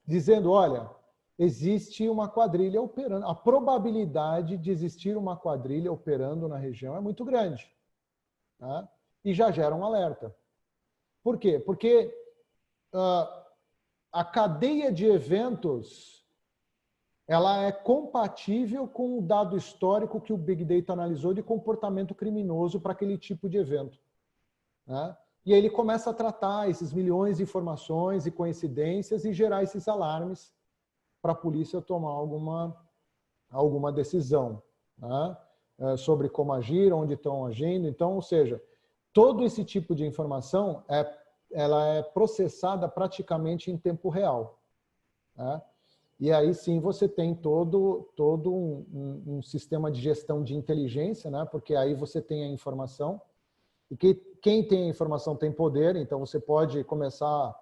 dizendo, olha, existe uma quadrilha operando, a probabilidade de existir uma quadrilha operando na região é muito grande. Tá? E já gera um alerta. Por quê? Porque a cadeia de eventos ela é compatível com o dado histórico que o Big Data analisou de comportamento criminoso para aquele tipo de evento. Né? E aí ele começa a tratar esses milhões de informações e coincidências e gerar esses alarmes para a polícia tomar alguma decisão, né? Sobre como agir, onde estão agindo. Então, ou seja, todo esse tipo de informação ela é processada praticamente em tempo real. Né? E aí sim você tem todo um sistema de gestão de inteligência, né? Porque aí você tem a informação, e quem tem a informação tem poder, então você pode começar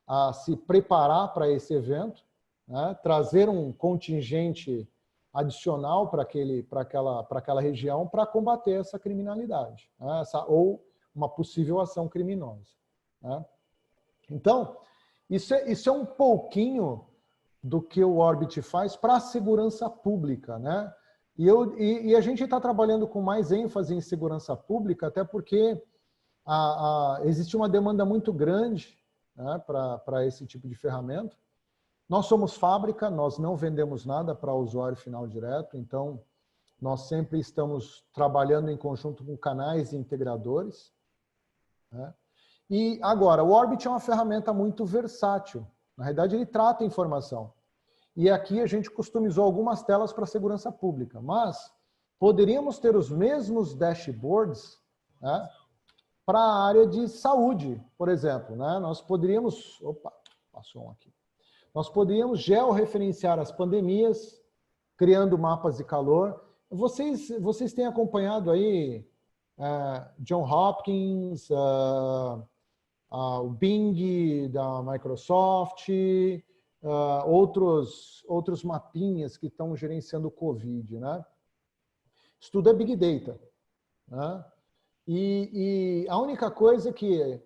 a se preparar para esse evento, né? Trazer um contingente adicional para aquela região para combater essa criminalidade, né? Ou uma possível ação criminosa. Né? Então, isso é um pouquinho do que o Orbit faz para a segurança pública. Né? E a gente está trabalhando com mais ênfase em segurança pública, até porque existe uma demanda muito grande, né, para esse tipo de ferramenta. Nós somos fábrica, nós não vendemos nada para o usuário final direto, então nós sempre estamos trabalhando em conjunto com canais e integradores. Né? E agora, o Orbit é uma ferramenta muito versátil. Na realidade, ele trata informação. E aqui a gente customizou algumas telas para segurança pública, mas poderíamos ter os mesmos dashboards, né, para a área de saúde, por exemplo. Né? Nós poderíamos... Opa, passou um aqui. Nós poderíamos georreferenciar as pandemias, criando mapas de calor. Vocês têm acompanhado aí John Hopkins, o Bing da Microsoft, outros mapinhas que estão gerenciando o Covid. Né? Isso tudo é Big Data. Né? E a única coisa é que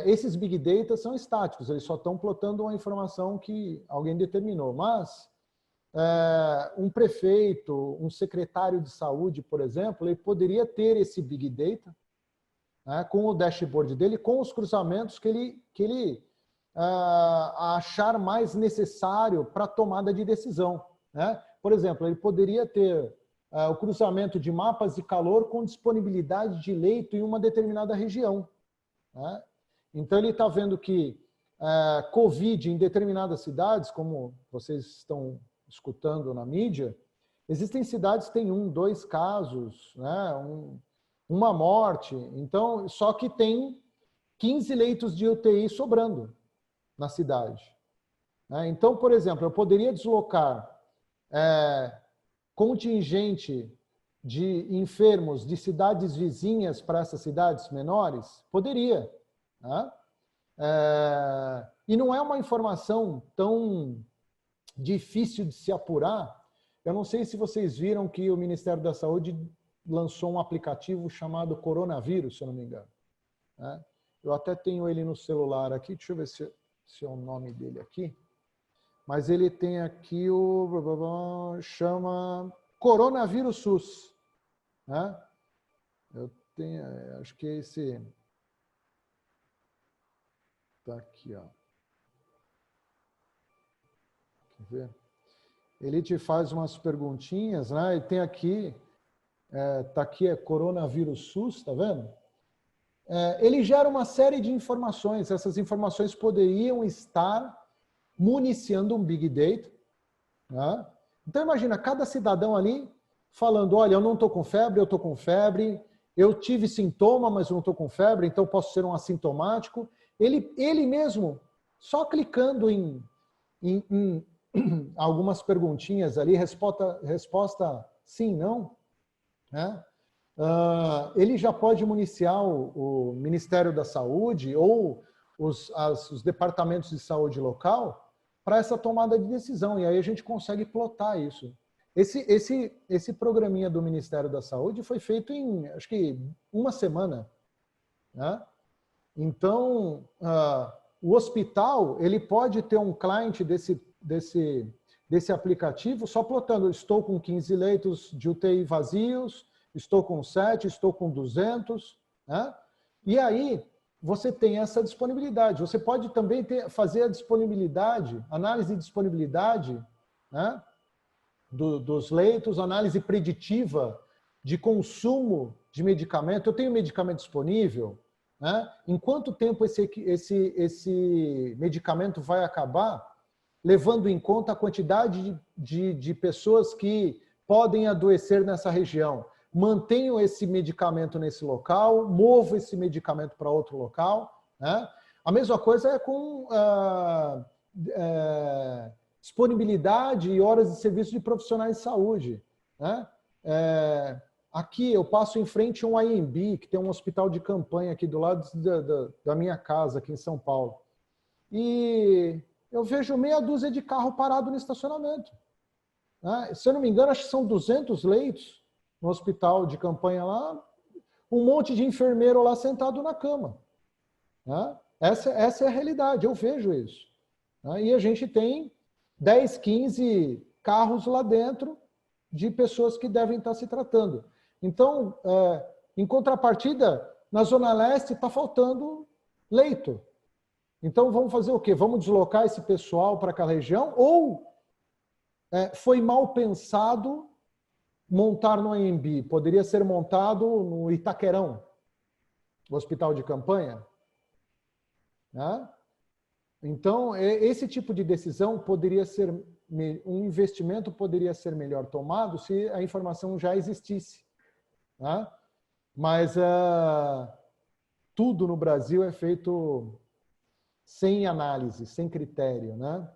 esses Big Data são estáticos, eles só estão plotando uma informação que alguém determinou. Mas um prefeito, um secretário de saúde, por exemplo, ele poderia ter esse Big Data, né, com o dashboard dele, com os cruzamentos que ele achar mais necessário para a tomada de decisão. Né? Por exemplo, ele poderia ter o cruzamento de mapas de calor com disponibilidade de leito em uma determinada região. Né? Então, ele está vendo que Covid em determinadas cidades, como vocês estão escutando na mídia, existem cidades que têm 1, 2 casos, né? Uma morte, então, só que tem 15 leitos de UTI sobrando na cidade. Né? Então, por exemplo, eu poderia deslocar contingente de enfermos de cidades vizinhas para essas cidades menores? Poderia. Né? E não é uma informação tão difícil de se apurar. Eu não sei se vocês viram que o Ministério da Saúde lançou um aplicativo chamado Coronavírus, se eu não me engano. Né? Eu até tenho ele no celular aqui, deixa eu ver se é o nome dele aqui. Mas ele tem aqui chama Coronavírus SUS. Né? Eu tenho, acho que é esse... Tá aqui, ó. Quer ver? Ele te faz umas perguntinhas, né? E tem aqui, tá aqui, é coronavírus SUS, tá vendo? Ele gera uma série de informações. Essas informações poderiam estar municiando um Big Data, né? Então, imagina, cada cidadão ali falando, olha, eu não estou com febre, eu estou com febre, eu tive sintoma, mas eu não estou com febre, então posso ser um assintomático. Ele mesmo, só clicando em algumas perguntinhas ali, resposta sim, não, né? Ele já pode municiar o Ministério da Saúde ou os departamentos de saúde local para essa tomada de decisão, e aí a gente consegue plotar isso. Esse programinha do Ministério da Saúde foi feito em, acho que, uma semana, né? Então, o hospital, ele pode ter um cliente desse aplicativo só plotando, estou com 15 leitos de UTI vazios, estou com 7, estou com 200, né? E aí, você tem essa disponibilidade. Você pode também fazer a disponibilidade, análise de disponibilidade, né, dos leitos, análise preditiva de consumo de medicamento. Eu tenho medicamento disponível, né? Em quanto tempo esse medicamento vai acabar, levando em conta a quantidade de pessoas que podem adoecer nessa região. Mantenho esse medicamento nesse local, movo esse medicamento para outro local, né? A mesma coisa é com disponibilidade e horas de serviço de profissionais de saúde, né? Aqui eu passo em frente a um IMB, que tem um hospital de campanha aqui do lado da minha casa, aqui em São Paulo. E eu vejo meia dúzia de carro parado no estacionamento, né? Se eu não me engano, acho que são 200 leitos no hospital de campanha lá, um monte de enfermeiro lá sentado na cama, né? Essa é a realidade, eu vejo isso, né? E a gente tem 10, 15 carros lá dentro de pessoas que devem estar se tratando. Então, em contrapartida, na Zona Leste está faltando leito. Então, vamos fazer o quê? Vamos deslocar esse pessoal para aquela região? Ou foi mal pensado montar no AMB? Poderia ser montado no Itaquerão, o hospital de campanha, né? Então, esse tipo de decisão poderia ser, um investimento poderia ser melhor tomado se a informação já existisse, né? Mas tudo no Brasil é feito sem análise, sem critério, né?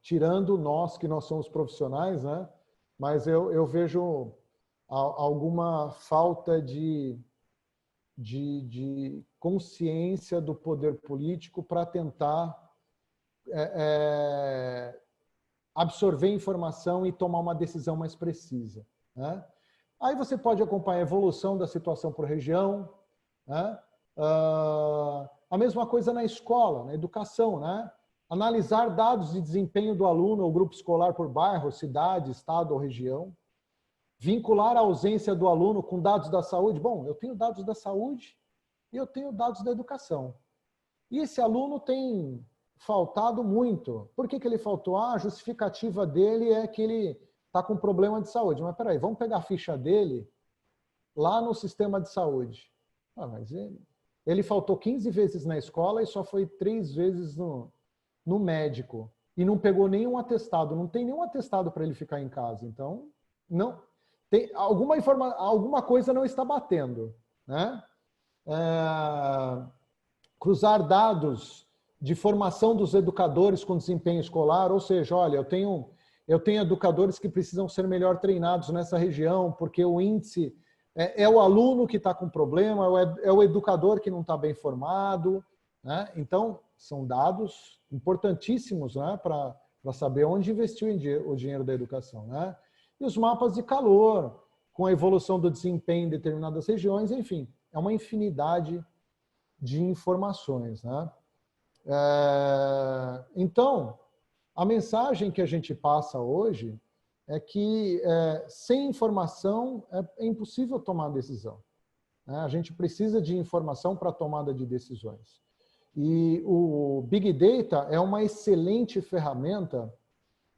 Tirando nós, que nós somos profissionais, né? Mas eu vejo alguma falta de consciência do poder político para tentar absorver informação e tomar uma decisão mais precisa, né? Aí você pode acompanhar a evolução da situação por região, né? A mesma coisa na escola, na educação, né? Analisar dados de desempenho do aluno ou grupo escolar por bairro, cidade, estado ou região. Vincular a ausência do aluno com dados da saúde. Bom, eu tenho dados da saúde e eu tenho dados da educação. E esse aluno tem faltado muito. Por que ele faltou? A justificativa dele é que ele está com problema de saúde. Mas peraí, vamos pegar a ficha dele lá no sistema de saúde. Mas ele faltou 15 vezes na escola e só foi 3 vezes no médico. E não pegou nenhum atestado. Não tem nenhum atestado para ele ficar em casa. Então, não tem alguma coisa não está batendo, né? Cruzar dados de formação dos educadores com desempenho escolar, ou seja, olha, eu tenho educadores que precisam ser melhor treinados nessa região, porque o índice é o aluno que está com problema, é o educador que não está bem formado, né? Então, são dados importantíssimos, né, para saber onde investir o dinheiro da educação, né? E os mapas de calor, com a evolução do desempenho em determinadas regiões, enfim, é uma infinidade de informações, né? Então, a mensagem que a gente passa hoje é que sem informação é impossível tomar decisão, né? A gente precisa de informação para a tomada de decisões. E o Big Data é uma excelente ferramenta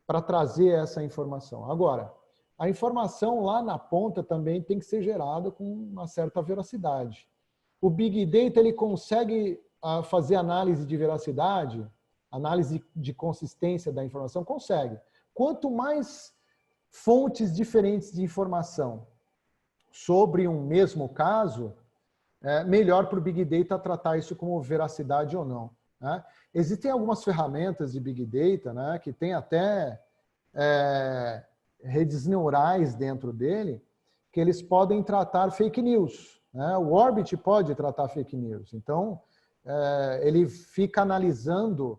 para trazer essa informação. Agora, a informação lá na ponta também tem que ser gerada com uma certa veracidade. O Big Data ele consegue fazer análise de veracidade, análise de consistência da informação? Consegue. Quanto mais fontes diferentes de informação sobre um mesmo caso, melhor para o Big Data tratar isso como veracidade ou não. Né? Existem algumas ferramentas de Big Data, né, que tem até redes neurais dentro dele, que eles podem tratar fake news. Né? O Orbit pode tratar fake news. Então, ele fica analisando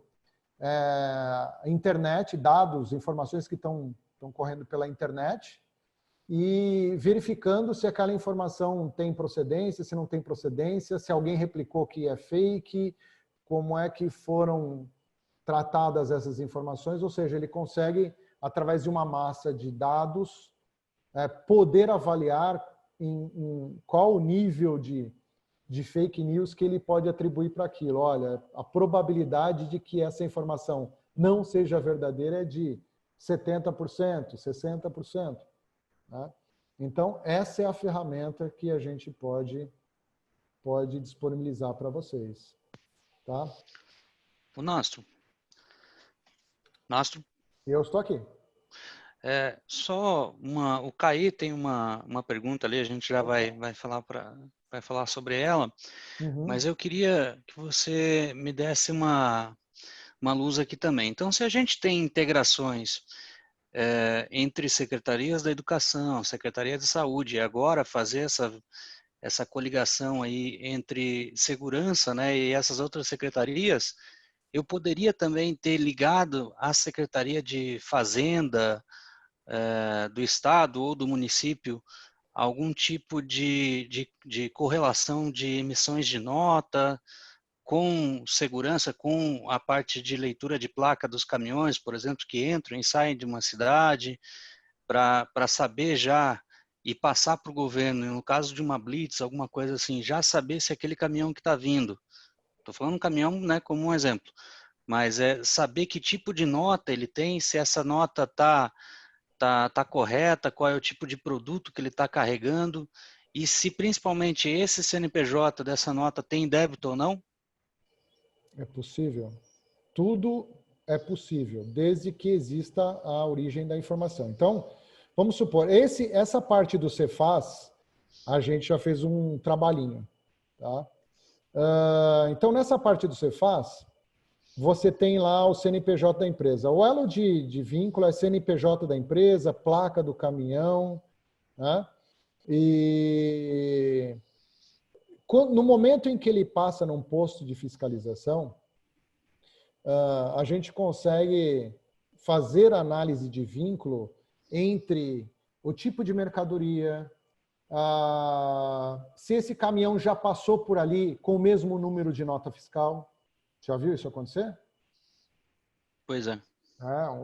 internet, dados, informações que estão correndo pela internet e verificando se aquela informação tem procedência, se não tem procedência, se alguém replicou que é fake, como é que foram tratadas essas informações, ou seja, ele consegue, através de uma massa de dados, poder avaliar em qual o nível de fake news que ele pode atribuir para aquilo. Olha, a probabilidade de que essa informação não seja verdadeira é de 70%, 60%. Né? Então, essa é a ferramenta que a gente pode disponibilizar para vocês. Tá? O Nastro, eu estou aqui. O Caí tem uma pergunta ali, a gente já vai falar sobre ela, mas eu queria que você me desse uma luz aqui também. Então, se a gente tem integrações entre secretarias da educação, secretaria de saúde, e agora fazer essa coligação aí entre segurança, né, e essas outras secretarias, eu poderia também ter ligado à Secretaria de Fazenda do estado ou do município algum tipo de correlação de emissões de nota com segurança, com a parte de leitura de placa dos caminhões, por exemplo, que entram e saem de uma cidade, para saber já e passar para o governo, no caso de uma blitz, alguma coisa assim, já saber se aquele caminhão que está vindo, estou falando um caminhão, né, como um exemplo, mas saber que tipo de nota ele tem, se essa nota tá correta, qual é o tipo de produto que ele está carregando e se principalmente esse CNPJ dessa nota tem débito ou não? É possível. Tudo é possível, desde que exista a origem da informação. Então, vamos supor, essa parte do Cefaz, a gente já fez um trabalhinho. Tá? Então, nessa parte do Cefaz, você tem lá o CNPJ da empresa. O elo de vínculo é CNPJ da empresa, placa do caminhão. Né? E no momento em que ele passa num posto de fiscalização, a gente consegue fazer análise de vínculo entre o tipo de mercadoria, se esse caminhão já passou por ali com o mesmo número de nota fiscal. Já viu isso acontecer? Pois é.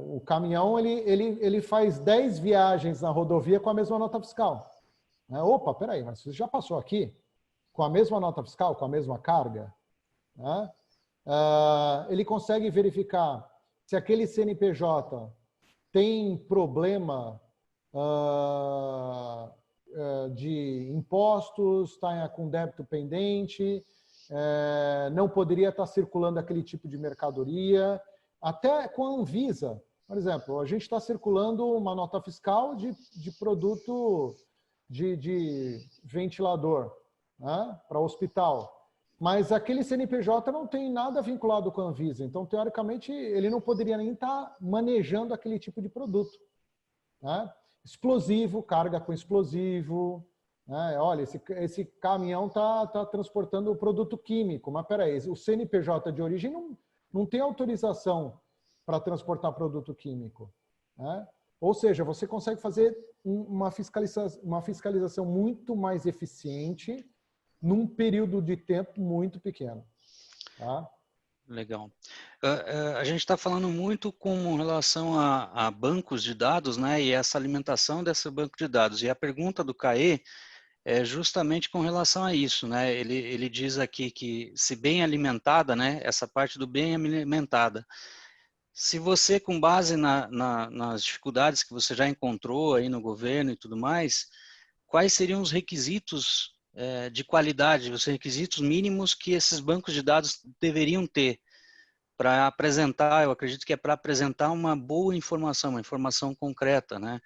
O caminhão ele faz 10 viagens na rodovia com a mesma nota fiscal. Opa, peraí, mas você já passou aqui com a mesma nota fiscal, com a mesma carga? Ele consegue verificar se aquele CNPJ tem problema de impostos, está com débito pendente, não poderia estar circulando aquele tipo de mercadoria, até com a Anvisa. Por exemplo, a gente está circulando uma nota fiscal de produto de ventilador, né, para hospital. Mas aquele CNPJ não tem nada vinculado com a Anvisa. Então, teoricamente, ele não poderia nem estar manejando aquele tipo de produto. Né? Explosivo, carga com explosivo. Né? Olha, esse caminhão está transportando o produto químico. Mas, peraí, o CNPJ de origem não tem autorização para transportar produto químico. Né? Ou seja, você consegue fazer uma fiscalização muito mais eficiente num período de tempo muito pequeno. Tá? Legal. A gente está falando muito com relação a bancos de dados, né, e essa alimentação desse banco de dados. E a pergunta do CAE é justamente com relação a isso, né? Ele diz aqui que, se bem alimentada, né? Essa parte do bem alimentada. Se você, com base nas dificuldades que você já encontrou aí no governo e tudo mais, quais seriam os requisitos de qualidade, os requisitos mínimos que esses bancos de dados deveriam ter para apresentar? Eu acredito que é para apresentar uma boa informação, uma informação concreta, né?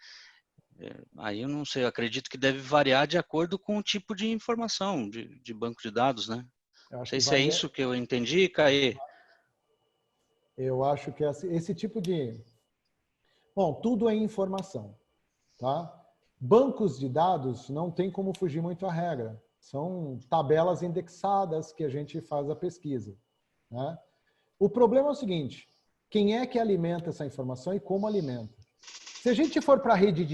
Aí eu não sei, eu acredito que deve variar de acordo com o tipo de informação de banco de dados, né? Não Eu acho sei que se é varia. isso que eu entendi, Caê. Eu acho que esse tipo de. Bom, tudo é informação, tá? Bancos de dados não tem como fugir muito à regra. São tabelas indexadas que a gente faz a pesquisa, né? O problema é o seguinte: quem é que alimenta essa informação e como alimenta? Se a gente for para a rede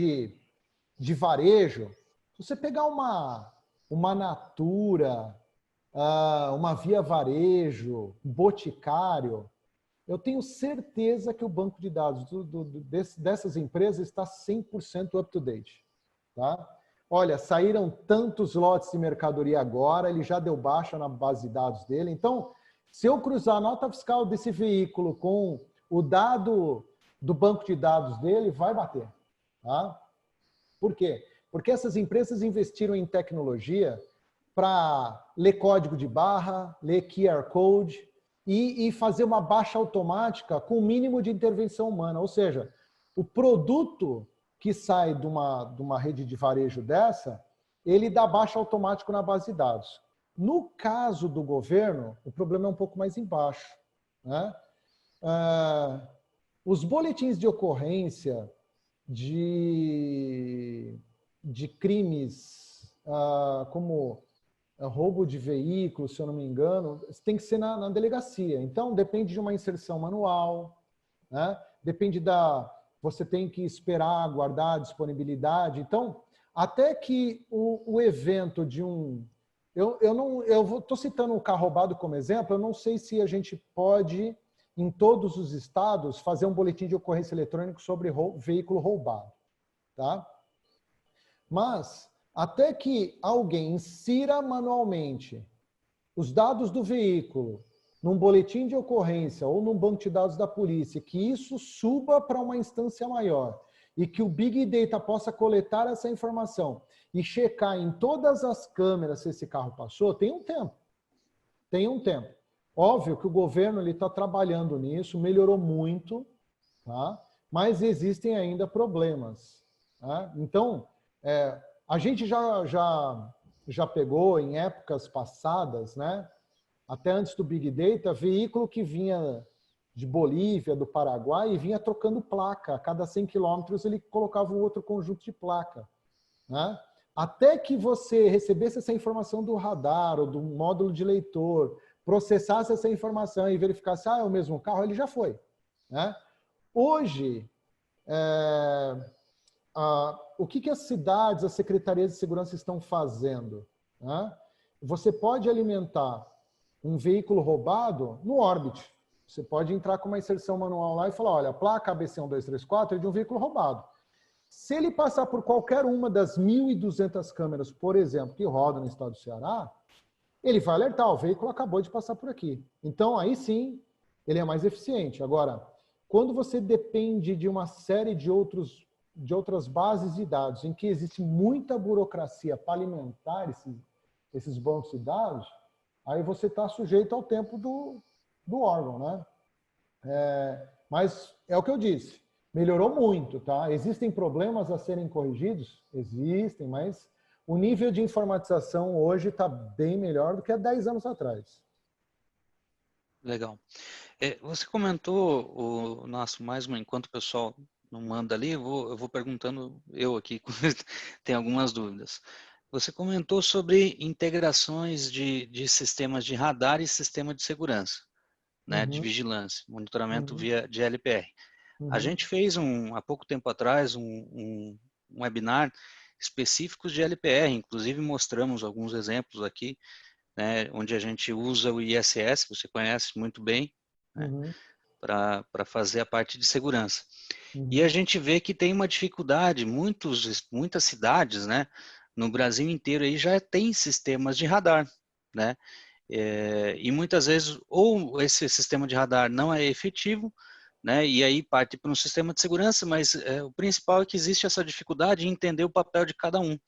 de varejo, se você pegar uma Natura, uma Via Varejo, um Boticário, eu tenho certeza que o banco de dados dessas empresas está 100% up-to-date. Tá? Olha, saíram tantos lotes de mercadoria agora, ele já deu baixa na base de dados dele. Então, se eu cruzar a nota fiscal desse veículo com o dado do banco de dados dele, vai bater. Tá? Por quê? Porque essas empresas investiram em tecnologia para ler código de barra, ler QR Code e fazer uma baixa automática com o mínimo de intervenção humana. Ou seja, o produto que sai de uma rede de varejo dessa, ele dá baixa automático na base de dados. No caso do governo, o problema é um pouco mais embaixo, né? Os boletins de ocorrência de crimes como roubo de veículo, se eu não me engano, tem que ser na delegacia. Então, depende de uma inserção manual, né? Depende você tem que esperar, aguardar a disponibilidade. Então, até que o evento de um... Eu estou citando um carro roubado como exemplo, eu não sei se a gente pode, em todos os estados, fazer um boletim de ocorrência eletrônico sobre veículo roubado. Tá? Mas, até que alguém insira manualmente os dados do veículo num boletim de ocorrência ou num banco de dados da polícia, que isso suba para uma instância maior e que o Big Data possa coletar essa informação e checar em todas as câmeras se esse carro passou, tem um tempo. Tem um tempo. Óbvio que o governo está trabalhando nisso, melhorou muito, tá? Mas existem ainda problemas. Tá? Então, a gente já pegou em épocas passadas, né? Até antes do Big Data, veículo que vinha de Bolívia, do Paraguai, e vinha trocando placa. A cada 100 quilômetros ele colocava um outro conjunto de placa. Né? Até que você recebesse essa informação do radar ou do módulo de leitor, processasse essa informação e verificasse, é o mesmo carro, ele já foi. Né? Hoje, o que as cidades, as secretarias de segurança estão fazendo? Né? Você pode alimentar um veículo roubado no Orbit. Você pode entrar com uma inserção manual lá e falar, olha, a placa ABC1234 é de um veículo roubado. Se ele passar por qualquer uma das 1.200 câmeras, por exemplo, que rodam no estado do Ceará, ele vai alertar, o veículo acabou de passar por aqui. Então, aí sim, ele é mais eficiente. Agora, quando você depende de uma série de outras bases de dados, em que existe muita burocracia para alimentar esses bancos de dados, aí você está sujeito ao tempo do órgão, né? Mas é o que eu disse, melhorou muito, tá? Existem problemas a serem corrigidos? Existem, mas o nível de informatização hoje está bem melhor do que há 10 anos atrás. Legal. Você comentou, Nácio, enquanto o pessoal não manda ali, eu vou perguntando eu aqui, tem algumas dúvidas. Você comentou sobre integrações de sistemas de radar e sistema de segurança, né, de vigilância, monitoramento via de LPR. A gente fez há pouco tempo atrás um webinar específico de LPR, inclusive mostramos alguns exemplos aqui, né, onde a gente usa o ISS, você conhece muito bem, né, para fazer a parte de segurança. E a gente vê que tem uma dificuldade, muitas cidades, né, no Brasil inteiro aí já tem sistemas de radar, né? E muitas vezes ou esse sistema de radar não é efetivo, né? E aí parte para um sistema de segurança, mas o principal é que existe essa dificuldade em entender o papel de cada um.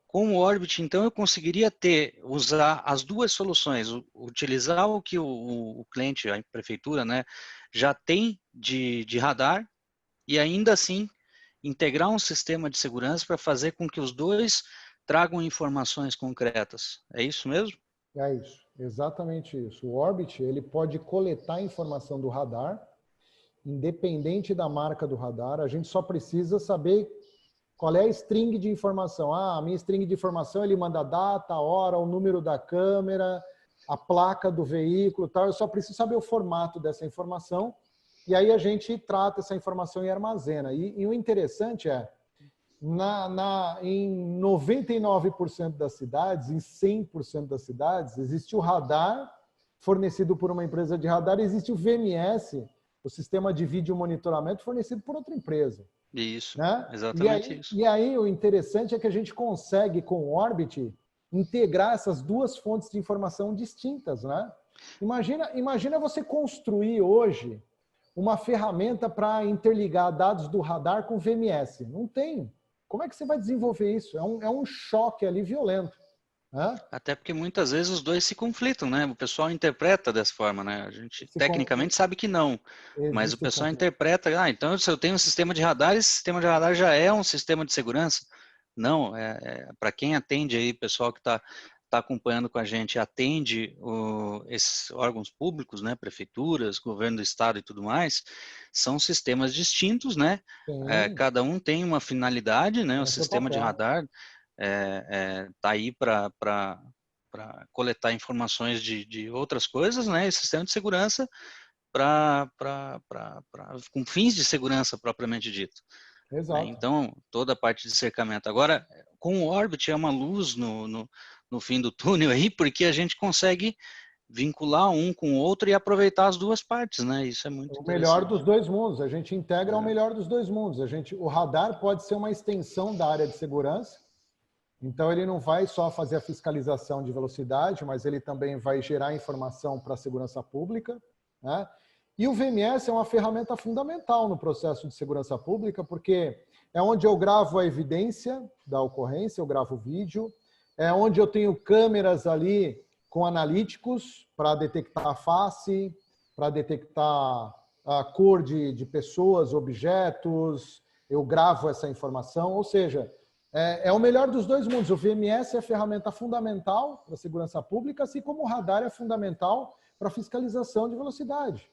Com o Orbit, então, eu conseguiria usar as duas soluções, utilizar o que o cliente, a prefeitura, né, já tem de radar e ainda assim integrar um sistema de segurança para fazer com que os dois tragam informações concretas. É isso mesmo? É isso, exatamente isso. O Orbit, ele pode coletar informação do radar, independente da marca do radar, a gente só precisa saber qual é a string de informação. Ah, a minha string de informação, ele manda a data, a hora, o número da câmera, a placa do veículo, tal. Eu só preciso saber o formato dessa informação e aí a gente trata essa informação e armazena. E o interessante é, em 99% das cidades, em 100% das cidades, existe o radar fornecido por uma empresa de radar, existe o VMS, o sistema de vídeo monitoramento fornecido por outra empresa. Isso, Né? exatamente isso. E aí o interessante é que a gente consegue, com o Orbit, integrar essas duas fontes de informação distintas. Né? Imagina você construir hoje uma ferramenta para interligar dados do radar com VMS. Não tem. Como é que você vai desenvolver isso? É um choque ali violento. Né? Até porque muitas vezes os dois se conflitam, né? O pessoal interpreta dessa forma, né? A gente tecnicamente sabe que não, mas o Existe pessoal interpreta, então se eu tenho um sistema de radar, esse sistema de radar já é um sistema de segurança. Não, para quem atende aí, pessoal que está acompanhando com a gente, atende esses órgãos públicos, né? Prefeituras, governo do estado e tudo mais, são sistemas distintos, né? Cada um tem uma finalidade, né? O seu sistema de papel. radar está aí para coletar informações de outras coisas, né? E sistema de segurança com fins de segurança propriamente dito. Né? Exato. Então, toda a parte de cercamento. Agora, com o Orbit é uma luz no fim do túnel aí, porque a gente consegue vincular um com o outro e aproveitar as duas partes, né? Isso é muito O melhor interessante. dos dois mundos. A gente integra o melhor dos dois mundos. O radar pode ser uma extensão da área de segurança. Então, ele não vai só fazer a fiscalização de velocidade, mas ele também vai gerar informação para a segurança pública. Né? E o VMS é uma ferramenta fundamental no processo de segurança pública, porque é onde eu gravo a evidência da ocorrência, eu gravo o vídeo, é onde eu tenho câmeras ali com analíticos para detectar a face, para detectar a cor de pessoas, objetos, eu gravo essa informação, ou seja, é o melhor dos dois mundos. O VMS é a ferramenta fundamental para a segurança pública, assim como o radar é fundamental para a fiscalização de velocidade.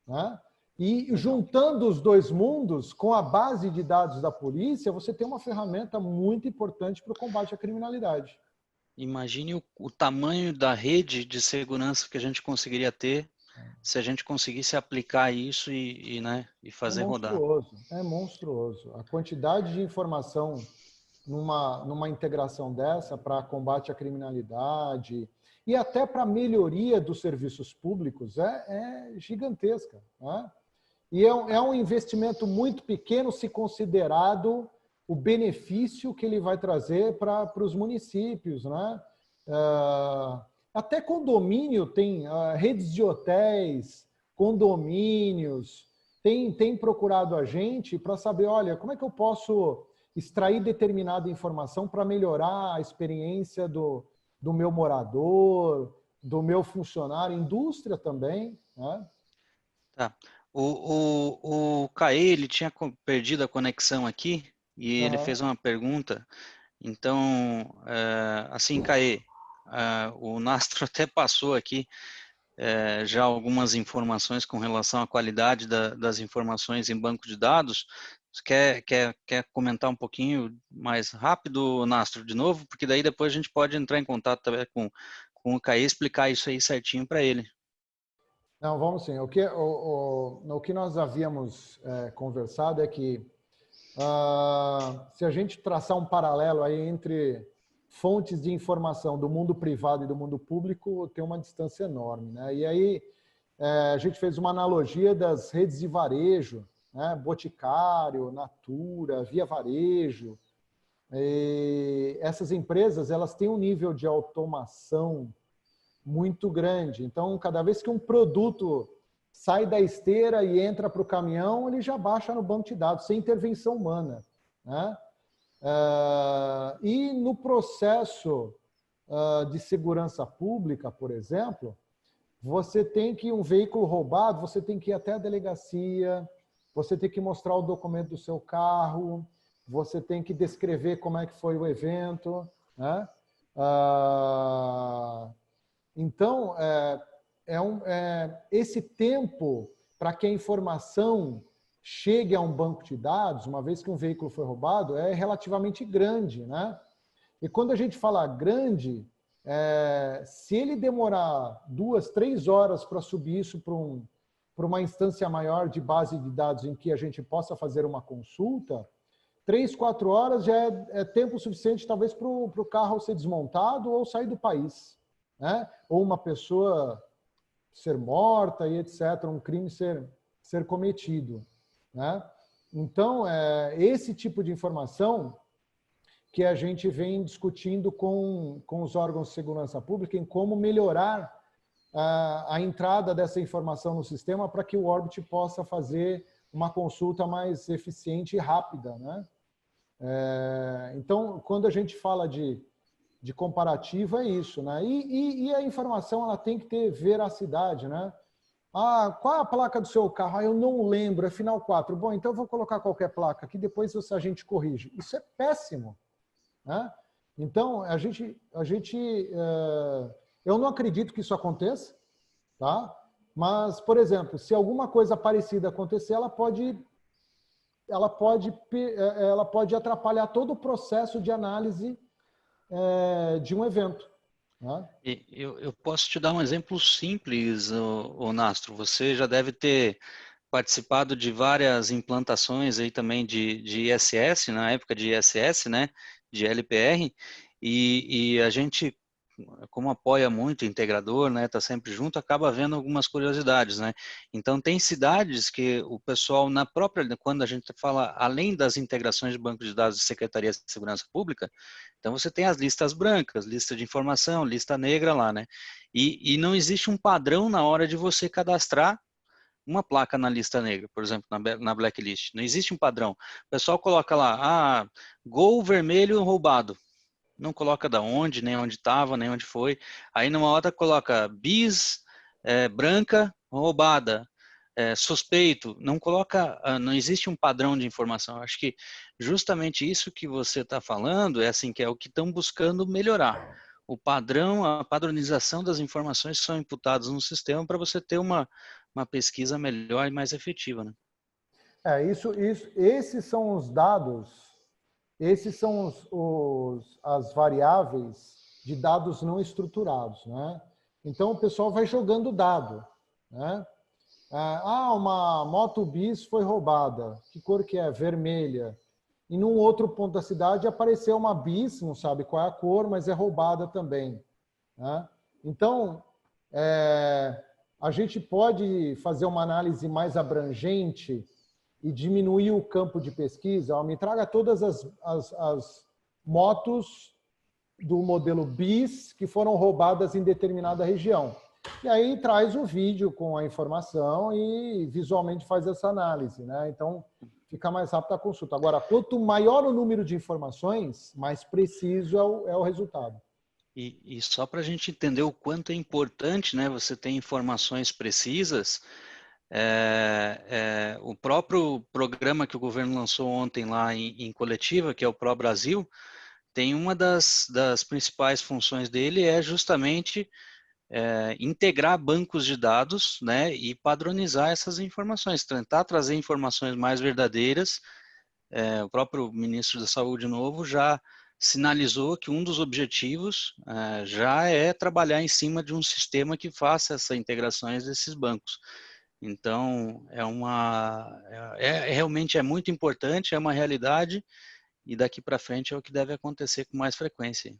Né? E juntando os dois mundos, com a base de dados da polícia, você tem uma ferramenta muito importante para o combate à criminalidade. Imagine o tamanho da rede de segurança que a gente conseguiria ter se a gente conseguisse aplicar isso e fazer rodar. É monstruoso. A quantidade de informação numa integração dessa para combate à criminalidade e até para melhoria dos serviços públicos é gigantesca. Né? E é um investimento muito pequeno se considerado o benefício que ele vai trazer para os municípios. Né? Até condomínio tem redes de hotéis, condomínios, tem procurado a gente para saber, olha, como é que eu posso extrair determinada informação para melhorar a experiência do meu morador, do meu funcionário, indústria também. Né? Tá. O Caê, ele tinha perdido a conexão aqui e ele fez uma pergunta. Então, assim, Caê, o Nastro até passou aqui já algumas informações com relação à qualidade das informações em banco de dados. Você quer comentar um pouquinho mais rápido, Nastro, de novo? Porque daí depois a gente pode entrar em contato também com o Caê e explicar isso aí certinho para ele. Não, vamos sim. O que nós havíamos conversado é que se a gente traçar um paralelo aí entre fontes de informação do mundo privado e do mundo público, tem uma distância enorme. Né? E aí a gente fez uma analogia das redes de varejo, né? Boticário, Natura, Via Varejo. E essas empresas, elas têm um nível de automação muito grande. Então, cada vez que um produto sai da esteira e entra para o caminhão, ele já baixa no banco de dados, sem intervenção humana, né? E no processo de segurança pública, por exemplo, você tem que, um veículo roubado, você tem que ir até a delegacia, você tem que mostrar o documento do seu carro, você tem que descrever como é que foi o evento, né? Então, esse tempo para que a informação chegue a um banco de dados, uma vez que um veículo foi roubado, é relativamente grande, né? E quando a gente fala grande, se ele demorar 2, 3 horas para subir isso para uma instância maior de base de dados em que a gente possa fazer uma consulta, 3, 4 horas já é tempo suficiente, talvez, para o carro ser desmontado ou sair do país, né? Ou uma pessoa ser morta e etc., um crime ser cometido, né? Então, esse tipo de informação que a gente vem discutindo com os órgãos de segurança pública em como melhorar a entrada dessa informação no sistema para que o Orbit possa fazer uma consulta mais eficiente e rápida, né? Então, quando a gente fala de comparativo, é isso, né? E a informação, ela tem que ter veracidade, né? Qual é a placa do seu carro? Eu não lembro, é final 4. Bom, então eu vou colocar qualquer placa aqui, depois a gente corrige. Isso é péssimo, né? Então, eu não acredito que isso aconteça, tá? Mas, por exemplo, se alguma coisa parecida acontecer, ela pode atrapalhar todo o processo de análise de um evento, né? Eu posso te dar um exemplo simples, Nastro. Você já deve ter participado de várias implantações aí também de ISS, na época de ISS, né, de LPR, e a gente, como apoia muito o integrador, né, tá sempre junto, acaba vendo algumas curiosidades, né. Então tem cidades que o pessoal na própria, quando a gente fala além das integrações de banco de dados de Secretaria de Segurança Pública, então você tem as listas brancas, lista de informação, lista negra lá, né, e não existe um padrão na hora de você cadastrar uma placa na lista negra, por exemplo, na blacklist. Não existe um padrão. O pessoal coloca lá, Gol vermelho roubado. Não coloca da onde, nem onde estava, nem onde foi. Aí numa hora coloca bis branca roubada, suspeito. Não coloca, não existe um padrão de informação. Acho que justamente isso que você está falando é assim que é o que estão buscando melhorar. O padrão, a padronização das informações que são imputadas no sistema para você ter uma pesquisa melhor e mais efetiva, né? Esses são os dados, esses são as variáveis de dados não estruturados, né? Então, o pessoal vai jogando dado, né? Uma moto bis foi roubada. Que cor que é? Vermelha. E num outro ponto da cidade apareceu uma bis, não sabe qual é a cor, mas é roubada também, né? Então, a gente pode fazer uma análise mais abrangente e diminuir o campo de pesquisa. Me traga todas as motos do modelo bis que foram roubadas em determinada região. E aí traz o vídeo com a informação e visualmente faz essa análise, né? Então, fica mais rápido a consulta. Agora, quanto maior o número de informações, mais preciso é o resultado. E só para a gente entender o quanto é importante, né, você ter informações precisas, o próprio programa que o governo lançou ontem lá em coletiva, que é o Pro Brasil, tem uma das principais funções dele é justamente integrar bancos de dados, né, e padronizar essas informações, tentar trazer informações mais verdadeiras. O próprio ministro da Saúde novo já sinalizou que um dos objetivos já é trabalhar em cima de um sistema que faça essa integrações desses bancos. Então, realmente é muito importante, é uma realidade, e daqui para frente é o que deve acontecer com mais frequência.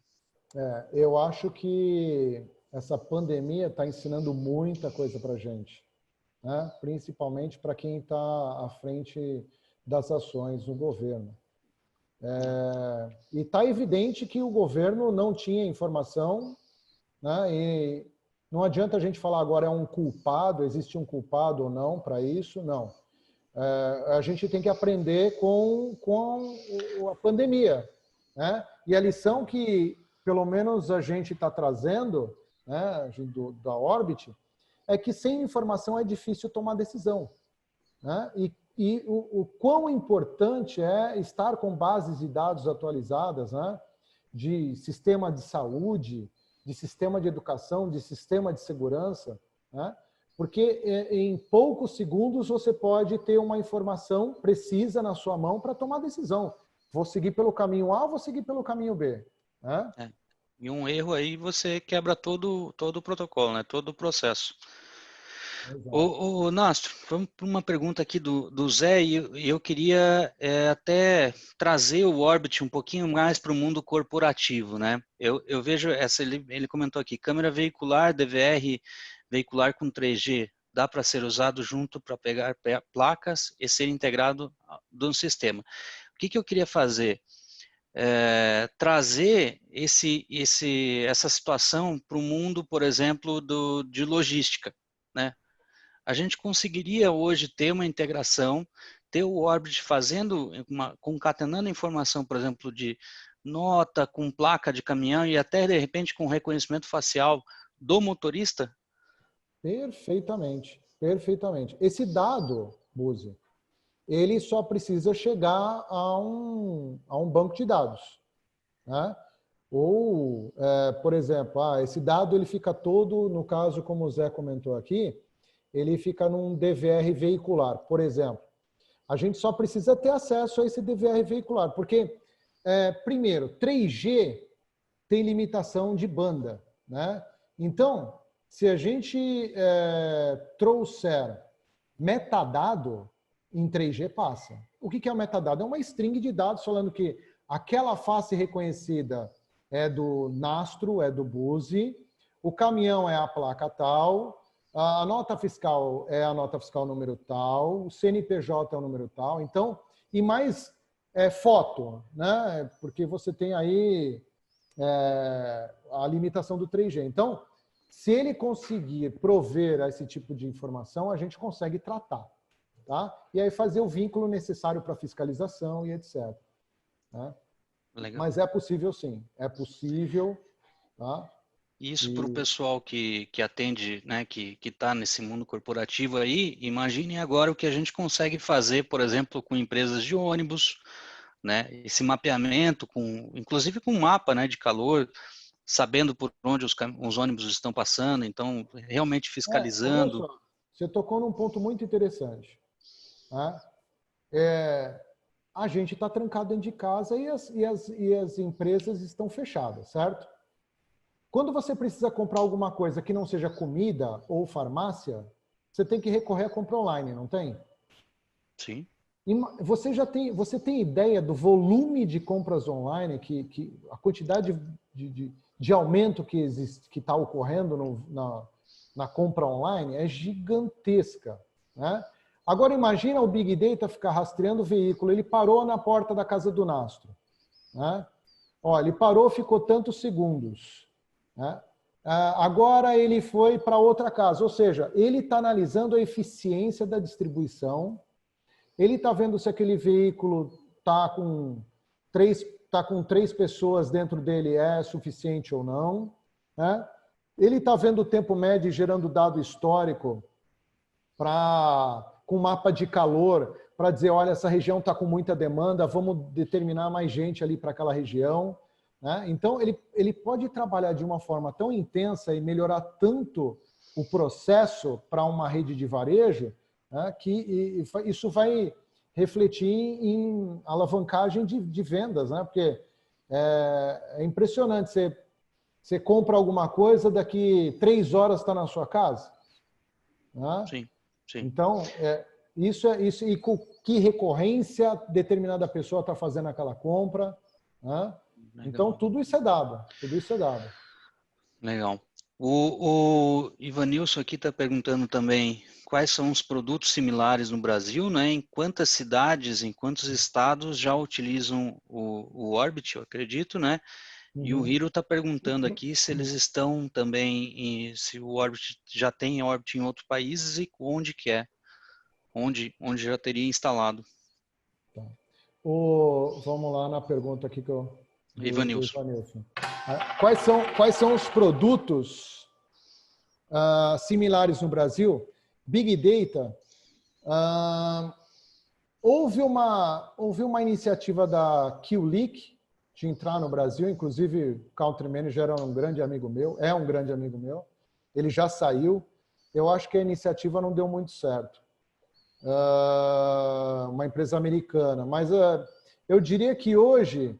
Eu acho que essa pandemia está ensinando muita coisa para a gente, né? Principalmente para quem está à frente das ações no governo. E está evidente que o governo não tinha informação, né? E não adianta a gente falar agora é um culpado, existe um culpado ou não para isso, não. A gente tem que aprender com a pandemia, né? E a lição que, pelo menos, a gente está trazendo, né, da Orbit, é que sem informação é difícil tomar decisão, né? E o quão importante é estar com bases de dados atualizadas, né, de sistema de saúde, de sistema de educação, de sistema de segurança, né? Porque em poucos segundos você pode ter uma informação precisa na sua mão para tomar decisão. Vou seguir pelo caminho A ou vou seguir pelo caminho B, né? E um erro aí você quebra todo o protocolo, né? Todo o processo. Nastro, vamos para uma pergunta aqui do Zé, e eu queria até trazer o Orbit um pouquinho mais para o mundo corporativo, né? Eu vejo ele comentou aqui, câmera veicular, DVR veicular com 3G, dá para ser usado junto para pegar placas e ser integrado no sistema. O que eu queria fazer? Trazer essa situação para o mundo, por exemplo, de logística, né? A gente conseguiria hoje ter uma integração, ter o Orbit concatenando informação, por exemplo, de nota com placa de caminhão e até, de repente, com reconhecimento facial do motorista? Perfeitamente, perfeitamente. Esse dado, Buzi, ele só precisa chegar a um banco de dados, né? Ou, por exemplo, esse dado ele fica todo, no caso, como o Zé comentou aqui, ele fica num DVR veicular, por exemplo. A gente só precisa ter acesso a esse DVR veicular, porque, primeiro, 3G tem limitação de banda, né? Então, se a gente trouxer metadado, em 3G passa. O que é o metadado? É uma string de dados falando que aquela face reconhecida é do Nastro, é do Buzi, o caminhão é a placa tal, a nota fiscal é a nota fiscal número tal, o CNPJ é o número tal. Então, e mais foto, né? Porque você tem aí a limitação do 3G. Então, se ele conseguir prover esse tipo de informação, a gente consegue tratar, tá? E aí fazer o vínculo necessário para fiscalização e etc. Né? Legal. Mas é possível sim, é possível, tá? Isso para o pessoal que atende, né, que está nesse mundo corporativo aí, imaginem agora o que a gente consegue fazer, por exemplo, com empresas de ônibus, né, esse mapeamento, inclusive com mapa, né, de calor, sabendo por onde os ônibus estão passando, então realmente fiscalizando. Olha só, você tocou num ponto muito interessante. Tá? A gente está trancado dentro de casa e as empresas estão fechadas, certo? Quando você precisa comprar alguma coisa que não seja comida ou farmácia, você tem que recorrer à compra online, não tem? Sim. Você tem ideia do volume de compras online, a quantidade de aumento que está ocorrendo na compra online é gigantesca, né? Agora imagina o Big Data ficar rastreando o veículo, ele parou na porta da casa do Nastro, né? Ele parou, ficou tantos segundos, né? Agora ele foi para outra casa, ou seja, ele está analisando a eficiência da distribuição, ele está vendo se aquele veículo está com três pessoas dentro dele é suficiente ou não, né? Ele está vendo o tempo médio e gerando dado histórico com mapa de calor para dizer, olha, essa região está com muita demanda, vamos determinar mais gente ali para aquela região, né? Então, ele pode trabalhar de uma forma tão intensa e melhorar tanto o processo para uma rede de varejo, né, que isso vai refletir em alavancagem de vendas, né? Porque é impressionante, você compra alguma coisa, daqui 3 horas está na sua casa. Né? Sim, sim. Então, isso e com que recorrência determinada pessoa está fazendo aquela compra. Né? Então, tudo isso é dado. Tudo isso é dado. Legal. O Ivanilson aqui está perguntando também quais são os produtos similares no Brasil, né? Em quantas cidades, em quantos estados já utilizam o Orbit, eu acredito, né? E o Uhum. Hiro está perguntando aqui se eles estão também, se o Orbit já tem Orbit em outros países e onde que é, onde já teria instalado. Tá. Vamos lá na pergunta aqui do Ivanilson. Ivanilson. Quais são os produtos similares no Brasil? Big Data. Houve uma iniciativa da QLeak de entrar no Brasil, inclusive o Country Manager era um grande amigo meu, é um grande amigo meu. Ele já saiu. Eu acho que a iniciativa não deu muito certo. Uma empresa americana. Mas eu diria que hoje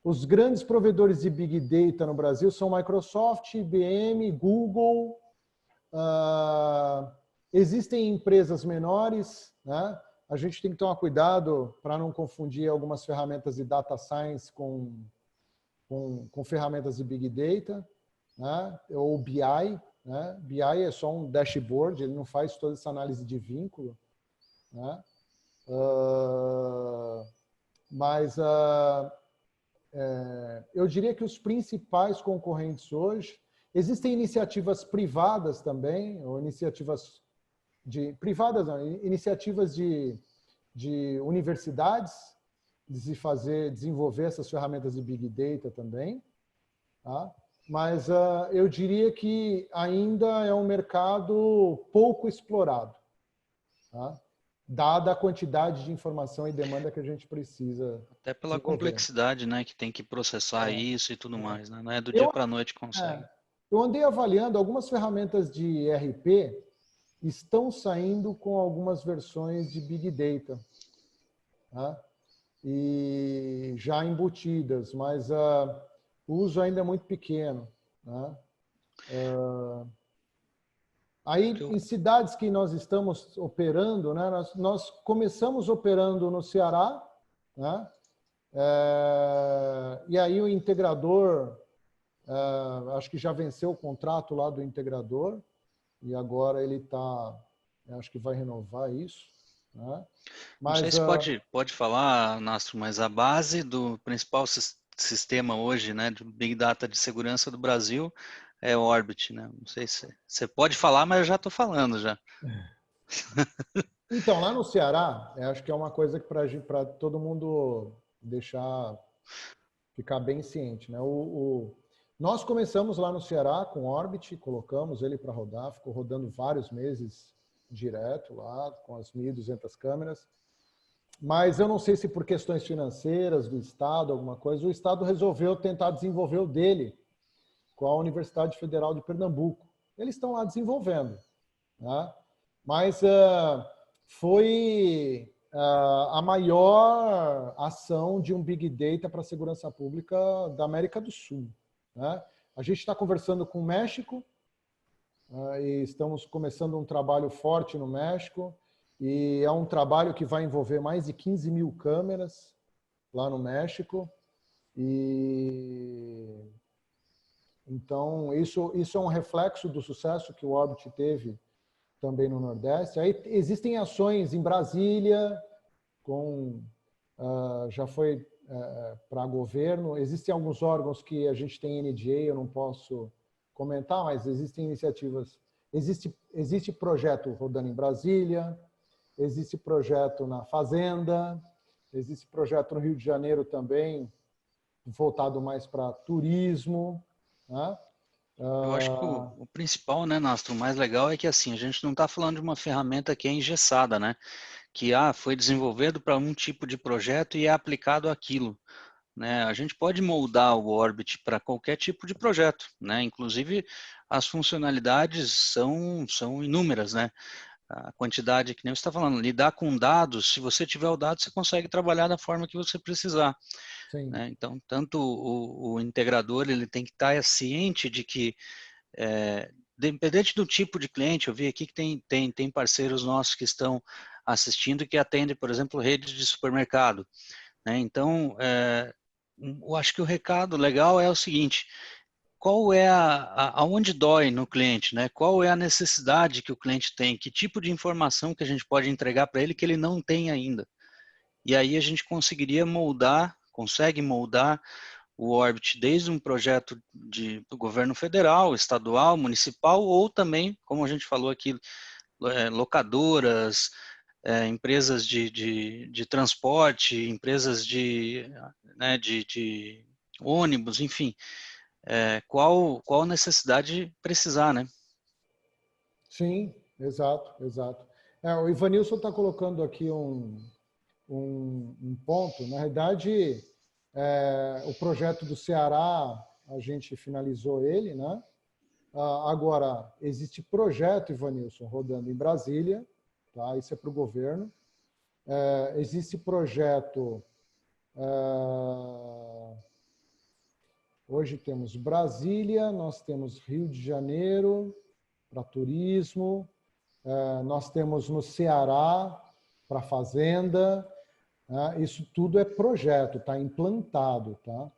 os grandes provedores de Big Data no Brasil são Microsoft, IBM, Google. Existem empresas menores, né? A gente tem que tomar cuidado para não confundir algumas ferramentas de data science com ferramentas de Big Data, né? Ou BI. Né? BI é só um dashboard, ele não faz toda essa análise de vínculo. Né? Mas eu diria que os principais concorrentes hoje, existem iniciativas privadas também, ou iniciativas privadas não, iniciativas de universidades de desenvolver essas ferramentas de Big Data também. Tá? Mas eu diria que ainda é um mercado pouco explorado. Tá? Dada a quantidade de informação e demanda que a gente precisa Até pela desenvolver. complexidade, né, que tem que processar isso e tudo mais, né? Não é do dia Eu, para a noite que consegue. eu andei avaliando algumas ferramentas de RP estão saindo com algumas versões de Big Data, tá? E já embutidas, mas o uso ainda é muito pequeno. Né? Aí, em cidades que nós estamos operando, né, nós começamos operando no Ceará, né? E aí o integrador, acho que já venceu o contrato lá do integrador, e agora ele está, acho que vai renovar isso. Né? Não sei Mas, se pode falar, Nastro, mas a base do principal sistema hoje, né, de Big Data de segurança do Brasil é o Orbit, né? Não sei se você pode falar, mas eu já estou falando já. então, lá no Ceará, acho que é uma coisa que para todo mundo deixar, ficar bem ciente. Né? Nós começamos lá no Ceará com Orbit, colocamos ele para rodar, ficou rodando vários meses direto lá, com as 1.200 câmeras. Mas eu não sei se por questões financeiras do Estado, alguma coisa, o Estado resolveu tentar desenvolver o dele com a Universidade Federal de Pernambuco. Eles estão lá desenvolvendo. Né? Mas foi a maior ação de um Big Data para a segurança pública da América do Sul. Né? A gente está conversando com o México e estamos começando um trabalho forte no México e é um trabalho que vai envolver mais de 15 mil câmeras lá no México e então isso é um reflexo do sucesso que o Orbit teve também no Nordeste. Aí existem ações em Brasília, já foi para governo. Existem alguns órgãos que a gente tem NDA, eu não posso comentar, mas existem iniciativas. Existe projeto rodando em Brasília, existe projeto na Fazenda, existe projeto no Rio de Janeiro também, voltado mais para turismo. Né? Eu acho que o principal, né, Nastro, o mais legal é que assim, a gente não está falando de uma ferramenta que é engessada, né? Que foi desenvolvido para um tipo de projeto e é aplicado àquilo. Né? A gente pode moldar o Orbit para qualquer tipo de projeto, né? Inclusive as funcionalidades são inúmeras, né? A quantidade que nem você está falando, lidar com dados, se você tiver o dado, você consegue trabalhar da forma que você precisar. Sim. Né? Então, tanto o integrador ele tem que estar ciente de que, dependente do tipo de cliente, eu vi aqui que tem parceiros nossos que estão assistindo que atendem, por exemplo, redes de supermercado. Né? Então, eu acho que o recado legal é o seguinte: qual é aonde dói no cliente, né? Qual é a necessidade que o cliente tem? Que tipo de informação que a gente pode entregar para ele que ele não tem ainda? E aí a gente consegue moldar o Orbit desde um projeto do governo federal, estadual, municipal, ou também, como a gente falou aqui, locadoras, empresas de transporte, empresas né, de ônibus, enfim. Qual a necessidade precisar, né? Sim, exato, exato. O Ivanilson está colocando aqui um ponto. Na realidade, o projeto do Ceará, a gente finalizou ele, né? Agora, existe projeto, Ivanilson, rodando em Brasília, tá? Isso é para o governo. Existe projeto... hoje temos Brasília, nós temos Rio de Janeiro para turismo, nós temos no Ceará para fazenda. Isso tudo é projeto, está implantado, tá?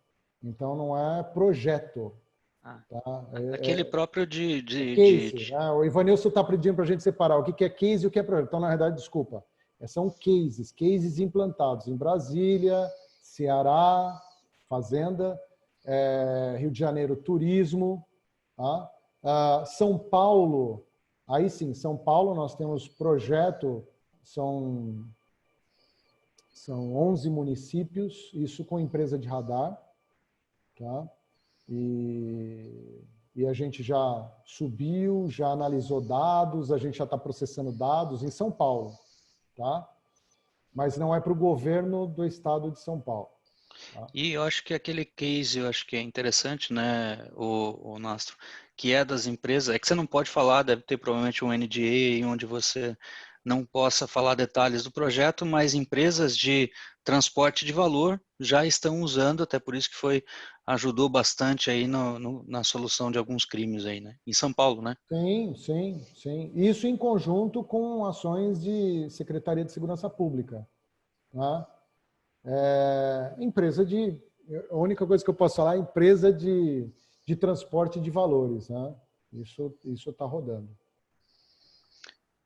Então não é projeto. Tá? Aquele próprio Case. Né? O Ivanilson está pedindo para a gente separar o que é case e o que é projeto. Então, na verdade, desculpa, são cases implantados em Brasília, Ceará, fazenda, Rio de Janeiro, turismo. Tá? São Paulo, aí sim, São Paulo nós temos projeto, são 11 municípios, isso com empresa de radar, tá? E a gente já subiu, já analisou dados, a gente já está processando dados em São Paulo, tá? Mas não é para o governo do estado de São Paulo. Tá? E eu acho que aquele case, eu acho que é interessante, né, o Nastro, que é das empresas, é que você não pode falar, deve ter provavelmente um NDA onde você não possa falar detalhes do projeto, mas empresas de transporte de valor já estão usando, até por isso que ajudou bastante aí na solução de alguns crimes aí, né, em São Paulo, né? Sim, sim, sim. Isso em conjunto com ações de Secretaria de Segurança Pública. Tá? Empresa de... A única coisa que eu posso falar é empresa de transporte de valores. Né? Isso está rodando.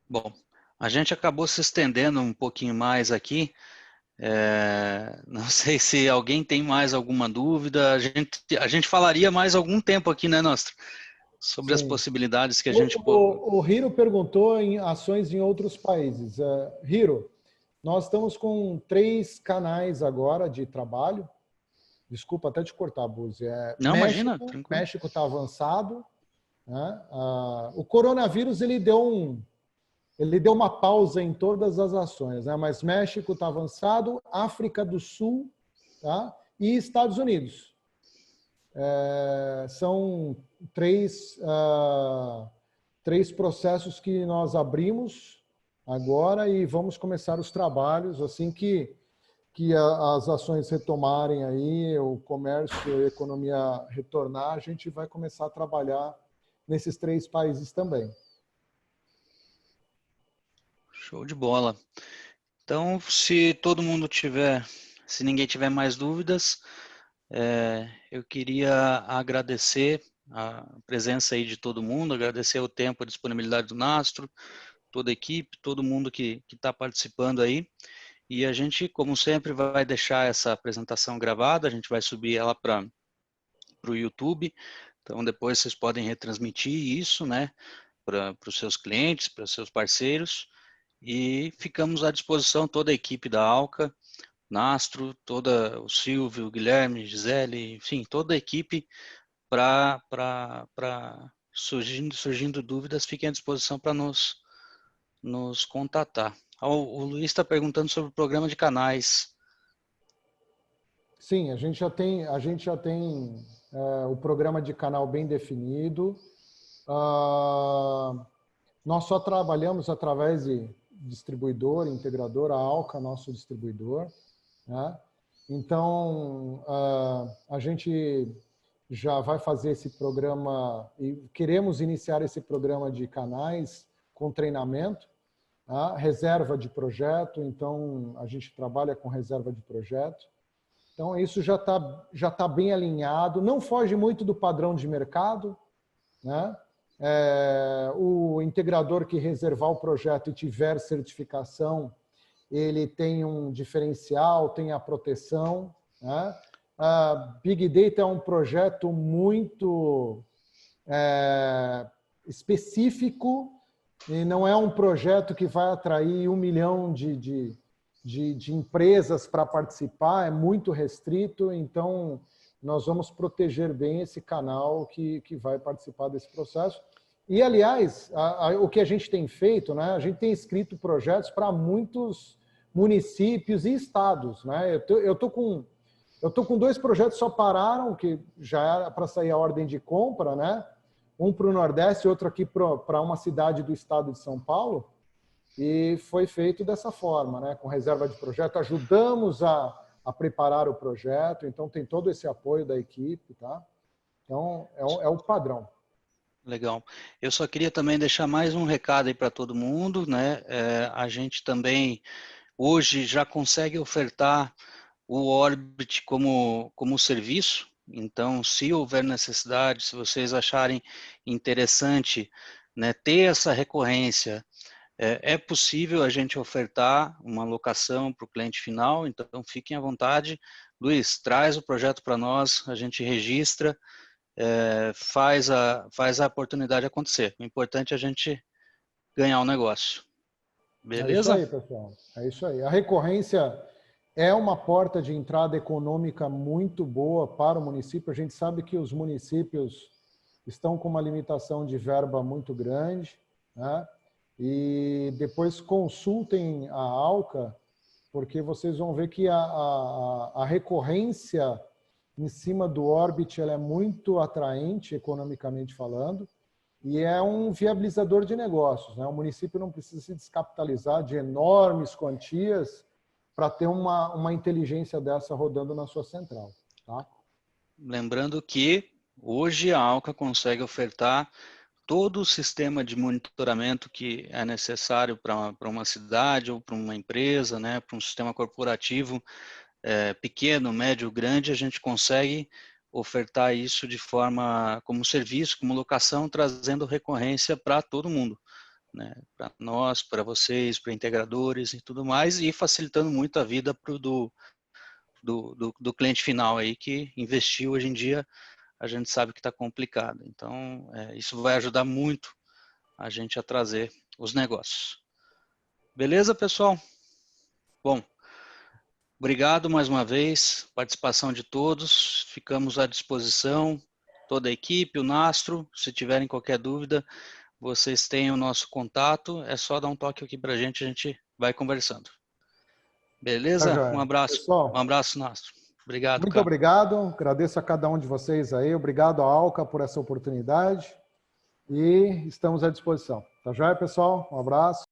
Bom, a gente acabou se estendendo um pouquinho mais aqui. Não sei se alguém tem mais alguma dúvida. A gente falaria mais algum tempo aqui, né, Nostro? Sobre as Sim. possibilidades que a gente pode. O Hiro perguntou em ações em outros países. Hiro, nós estamos com 3 canais agora de trabalho. Desculpa até te cortar, Buzi. Não, imagina, tranquilo. México está avançado. Né? O coronavírus ele deu uma pausa em todas as ações, né? Mas México está avançado, África do Sul, tá? E Estados Unidos. São 3 processos que nós abrimos agora e vamos começar os trabalhos assim que as ações retomarem aí, o comércio e a economia retornar, a gente vai começar a trabalhar nesses 3 países também. Show de bola. Então, se ninguém tiver mais dúvidas, eu queria agradecer a presença aí de todo mundo, agradecer o tempo, a disponibilidade do Nastro, toda a equipe, todo mundo que está participando aí. E a gente, como sempre, vai deixar essa apresentação gravada, a gente vai subir ela para o YouTube. Então, depois vocês podem retransmitir isso, né, para os seus clientes, para os seus parceiros. E ficamos à disposição, toda a equipe da Alca, Nastro, o Silvio, o Guilherme, Gisele, enfim, toda a equipe para surgindo dúvidas, fiquem à disposição para nos contatar. O Luiz está perguntando sobre o programa de canais. Sim, a gente já tem o programa de canal bem definido. Nós só trabalhamos através de distribuidor, integrador, a Alca, nosso distribuidor. Né? Então, a gente já vai fazer esse programa e queremos iniciar esse programa de canais com treinamento, reserva de projeto. Então, a gente trabalha com reserva de projeto. Então, isso já tá bem alinhado, não foge muito do padrão de mercado, né? O integrador que reservar o projeto e tiver certificação, ele tem um diferencial, tem a proteção, né? A Big Data é um projeto muito específico e não é um projeto que vai atrair 1 milhão de empresas para participar, é muito restrito, então nós vamos proteger bem esse canal que vai participar desse processo. E, aliás, o que a gente tem feito, né, a gente tem escrito projetos para muitos municípios e estados. Né? Eu tô com 2 projetos que só pararam, que já era para sair a ordem de compra, né? Um para o Nordeste e outro aqui para uma cidade do estado de São Paulo. E foi feito dessa forma, né? Com reserva de projeto. Ajudamos a preparar o projeto, então tem todo esse apoio da equipe. Tá? Então, é o padrão. Legal. Eu só queria também deixar mais um recado aí para todo mundo, né? A gente também hoje já consegue ofertar o Orbit como serviço. Então, se houver necessidade, se vocês acharem interessante, né, ter essa recorrência, é possível a gente ofertar uma locação para o cliente final, então fiquem à vontade. Luiz, traz o projeto para nós, a gente registra, faz a oportunidade acontecer. O importante é a gente ganhar o negócio. É isso Beleza? aí, pessoal. É isso aí. A recorrência é uma porta de entrada econômica muito boa para o município. A gente sabe que os municípios estão com uma limitação de verba muito grande, né? E depois consultem a Alca, porque vocês vão ver que a recorrência em cima do Orbit ela é muito atraente, economicamente falando, e é um viabilizador de negócios. Né? O município não precisa se descapitalizar de enormes quantias para ter uma inteligência dessa rodando na sua central. Tá? Lembrando que hoje a Alca consegue ofertar todo o sistema de monitoramento que é necessário para uma cidade ou para uma empresa, né, para um sistema corporativo pequeno, médio, grande, a gente consegue ofertar isso de forma como serviço, como locação, trazendo recorrência para todo mundo, né, para nós, para vocês, para integradores e tudo mais, e facilitando muito a vida do cliente final aí que investiu hoje em dia. A gente sabe que está complicado. Então, isso vai ajudar muito a gente a trazer os negócios. Beleza, pessoal? Bom, obrigado mais uma vez, participação de todos. Ficamos à disposição, toda a equipe, o Nastro. Se tiverem qualquer dúvida, vocês têm o nosso contato. É só dar um toque aqui para a gente vai conversando. Tá, Beleza? joia. Um Pessoal, abraço, Nastro. Obrigado, muito cara. obrigado. Agradeço a cada um de vocês aí. Obrigado à Alca por essa oportunidade. E estamos à disposição. Tá joia, pessoal? Um abraço.